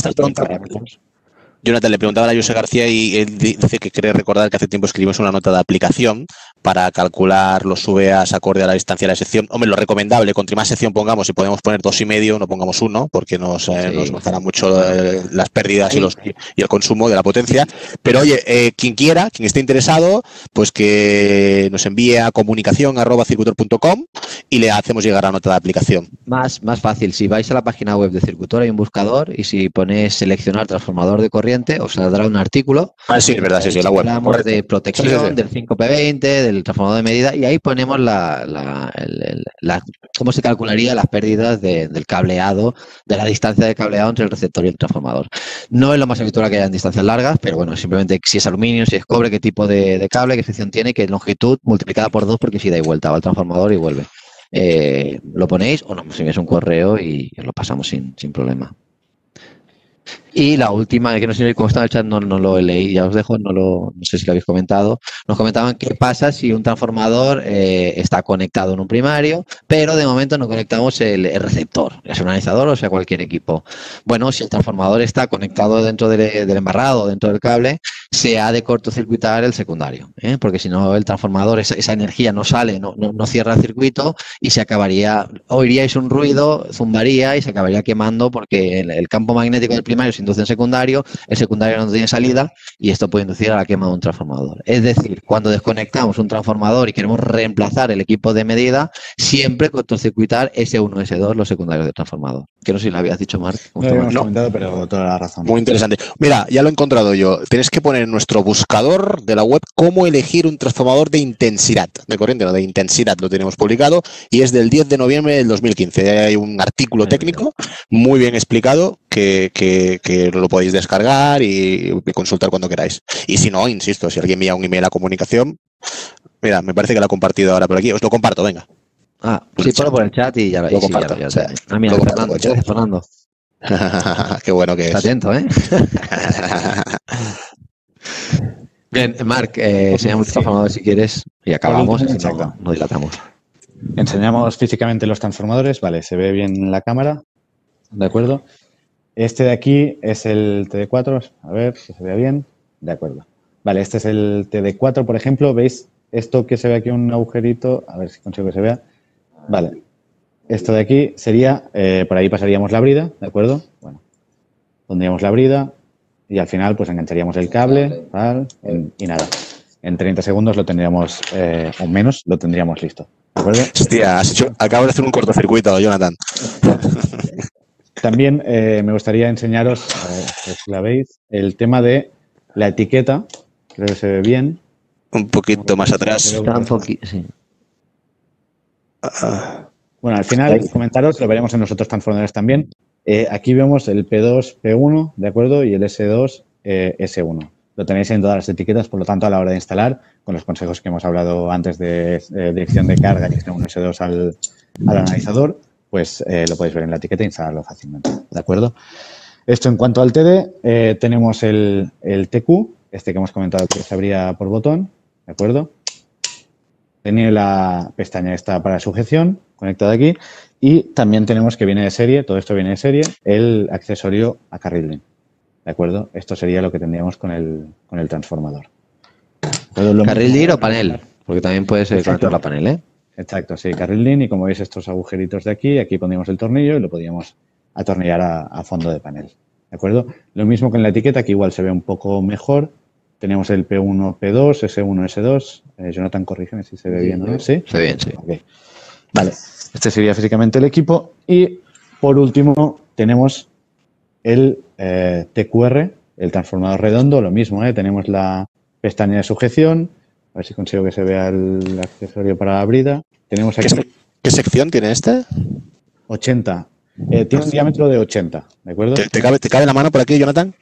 Jonathan, le preguntaba a José García y él dice que quiere recordar que hace tiempo escribimos una nota de aplicación para calcular los VAs acorde a la distancia de la sección. Hombre, lo recomendable, contra más sección pongamos, si podemos poner 2,5, no pongamos 1, porque nos bajará mucho las pérdidas y el consumo de la potencia. Pero oye, quien esté interesado, pues que nos envíe a comunicación@circutor.com y le hacemos llegar la nota de aplicación. Más fácil, si vais a la página web de Circutor hay un buscador y si ponéis seleccionar transformador de corriente os saldrá un artículo. Ah, sí, es verdad, sí, la web. Hablamos de protección, del 5P20, del transformador de medida, y ahí ponemos cómo se calcularía las pérdidas del cableado, de la distancia de cableado entre el receptor y el transformador. No es lo más habitual que haya en distancias largas, pero bueno, simplemente si es aluminio, si es cobre, qué tipo de cable, qué sección tiene, qué longitud, multiplicada por 2, porque si da y vuelta va al transformador y vuelve. Lo ponéis o nos enviáis un correo y lo pasamos sin problema. Y la última, que no sé cómo está en el chat, no lo leí, ya os dejo, no sé si lo habéis comentado. Nos comentaban qué pasa si un transformador está conectado en un primario, pero de momento no conectamos el receptor, ya sea un analizador o sea cualquier equipo. Bueno, si el transformador está conectado dentro del embarrado, dentro del cable, se ha de cortocircuitar el secundario, porque si no el transformador, esa energía no sale, no cierra el circuito y se acabaría, oiríais un ruido, zumbaría y se acabaría quemando porque el campo magnético del primario se induce en secundario, el secundario no tiene salida y esto puede inducir a la quema de un transformador. Es decir, cuando desconectamos un transformador y queremos reemplazar el equipo de medida, siempre cortocircuitar S1, S2, los secundarios del transformador. Que no sé si lo habías dicho, Marc. No lo habíamos comentado, pero toda la razón. Muy interesante. Mira, ya lo he encontrado yo. Tienes que poner en nuestro buscador de la web cómo elegir un transformador de intensidad. De corriente, no, de intensidad lo tenemos publicado y es del 10 de noviembre del 2015. Hay un artículo técnico muy bien explicado que lo podéis descargar y consultar cuando queráis. Y si no, insisto, si alguien envía un email a comunicación, mira, me parece que lo ha compartido ahora por aquí. Os lo comparto, venga. Ah, sí, ponlo por el chat y ya lo comparto. Mira, Fernando, gracias, Fernando. Qué bueno que Está es. atento, ¿eh? Bien, Marc, enseñamos el transformador si quieres y acabamos, si no dilatamos. Enseñamos físicamente los transformadores, vale, se ve bien en la cámara, ¿de acuerdo? Este de aquí es el TD4, a ver si se ve bien, de acuerdo. Vale, este es el TD4, por ejemplo, ¿veis esto que se ve aquí un agujerito? A ver si consigo que se vea. Vale, esto de aquí sería, por ahí pasaríamos la brida, ¿de acuerdo? Bueno, pondríamos la brida y al final pues engancharíamos el cable, tal, y nada. En 30 segundos lo tendríamos, o menos, lo tendríamos listo, ¿de acuerdo? Hostia, acabo de hacer un cortocircuito, Jonathan. También me gustaría enseñaros, a ver si la veis, el tema de la etiqueta, creo que se ve bien. Un poquito más atrás. Sí. Bueno, al final, comentaros, lo veremos en los otros transformadores también. Aquí vemos el P2, P1, ¿de acuerdo? Y el S2, S1. Lo tenéis en todas las etiquetas, por lo tanto, a la hora de instalar, con los consejos que hemos hablado antes de dirección de carga y S1, S2 al analizador, pues lo podéis ver en la etiqueta e instalarlo fácilmente, ¿de acuerdo? Esto en cuanto al TD, tenemos el TQ, este que hemos comentado que se abría por botón, ¿de acuerdo? Tiene la pestaña esta para sujeción, conectada aquí, y también tenemos que viene de serie, todo esto viene de serie, el accesorio a carril link, ¿de acuerdo? Esto sería lo que tendríamos con el transformador. ¿Carril link o panel? Porque también puede ser conectar la panel, ¿eh? Exacto, sí, carril link, y como veis estos agujeritos de aquí pondríamos el tornillo y lo podríamos atornillar a fondo de panel, ¿de acuerdo? Lo mismo que en la etiqueta, que igual se ve un poco mejor. Tenemos el P1, P2, S1, S2. Jonathan, corrígeme si se ve bien, ¿no? ¿Sí? Se ve bien, sí. Okay. Vale, este sería físicamente el equipo. Y, por último, tenemos el TQR, el transformador redondo, lo mismo, tenemos la pestaña de sujeción. A ver si consigo que se vea el accesorio para la brida. Tenemos aquí... ¿Qué sección tiene este? 80. Tiene un diámetro de 80, ¿de acuerdo? ¿Te cabe la mano por aquí, Jonathan?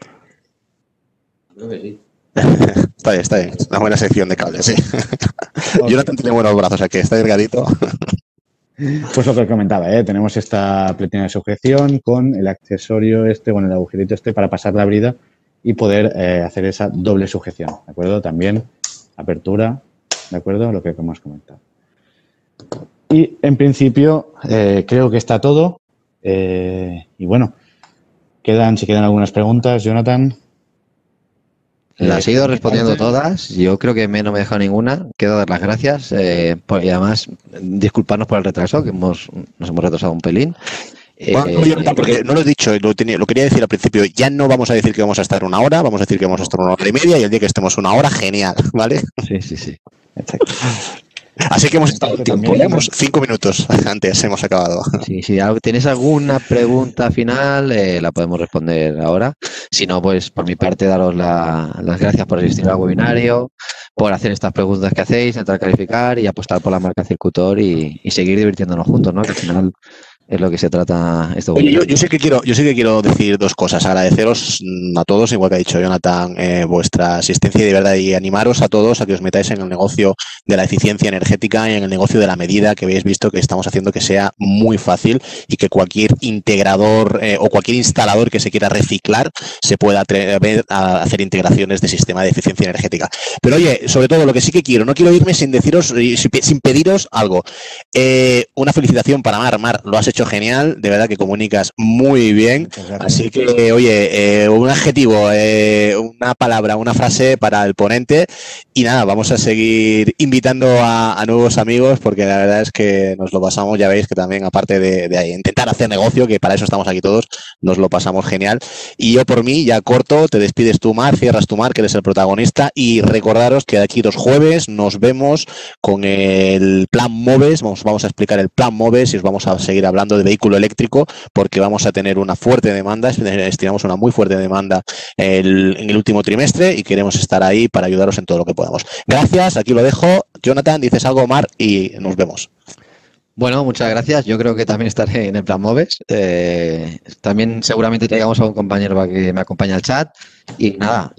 Creo que sí. Está bien. Una buena sección de cables, sí. Okay. Jonathan tiene buenos brazos aquí, está delgadito. Pues lo que os comentaba, tenemos esta pletina de sujeción con el accesorio con el agujerito para pasar la brida y poder hacer esa doble sujeción, ¿de acuerdo? También apertura, ¿de acuerdo? Lo que hemos comentado. Y en principio creo que está todo. Y bueno, si quedan algunas preguntas, Jonathan. Las he ido respondiendo todas. Yo creo que no me he dejado ninguna. Quiero dar las gracias. Y además, disculparnos por el retraso, que nos hemos retrasado un pelín. Bueno, Jonathan, porque no lo he dicho, lo quería decir al principio. Ya no vamos a decir que vamos a estar una hora, vamos a decir que vamos a estar 1 hora y media, y el día que estemos 1 hora, genial, ¿vale? Sí. Exacto. Así que hemos estado tiempo, hemos 5 minutos antes, hemos acabado. Sí, si tienes alguna pregunta final, la podemos responder ahora. Si no, pues por mi parte, daros las gracias por asistir al webinario, por hacer estas preguntas que hacéis, entrar a calificar y apostar por la marca Circutor y seguir divirtiéndonos juntos, ¿no? Que al final Es lo que se trata este Oye, webinar. yo sí que quiero decir dos cosas. Agradeceros a todos, igual que ha dicho Jonathan, vuestra asistencia y de verdad, y animaros a todos a que os metáis en el negocio de la eficiencia energética y en el negocio de la medida, que habéis visto que estamos haciendo que sea muy fácil y que cualquier integrador o cualquier instalador que se quiera reciclar se pueda atrever a hacer integraciones de sistema de eficiencia energética. Pero oye, sobre todo lo que sí que quiero, no quiero irme sin deciros, sin pediros algo. Una felicitación para Mar. Mar, lo has hecho genial, de verdad que comunicas muy bien. Así que, oye, un adjetivo, una palabra, una frase para el ponente. Y nada, vamos a seguir invitando a nuevos amigos porque la verdad es que nos lo pasamos, ya veis que también aparte de intentar hacer negocio, que para eso estamos aquí todos, nos lo pasamos genial. Y yo por mí ya corto, te despides tú, Mar, cierras tu Mar, que eres el protagonista. Y recordaros que de aquí 2 jueves nos vemos con el plan MOVES, vamos a explicar el plan MOVES y os vamos a seguir hablando de vehículo eléctrico porque vamos a tener una fuerte demanda, estimamos una muy fuerte demanda en el último trimestre y queremos estar ahí para ayudaros en todo lo que podamos. Gracias, aquí lo dejo. Jonathan, dices algo, Mar, y nos vemos. Bueno, muchas gracias. Yo creo que también estaré en el plan MOVES. También seguramente traigamos a un compañero para que me acompañe al chat. Y nada,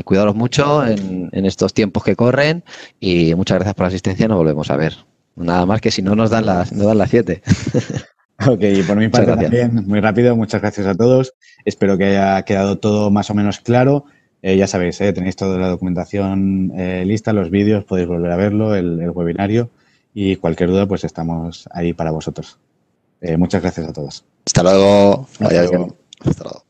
cuidaros mucho en estos tiempos que corren y muchas gracias por la asistencia. Nos volvemos a ver. Nada más que si no nos dan las 7. Ok, y por mi parte también, muy rápido, muchas gracias a todos. Espero que haya quedado todo más o menos claro. Ya sabéis, tenéis toda la documentación lista, los vídeos, podéis volver a verlo, el webinario. Y cualquier duda, pues estamos ahí para vosotros. Muchas gracias a todos. Hasta luego. Hasta luego.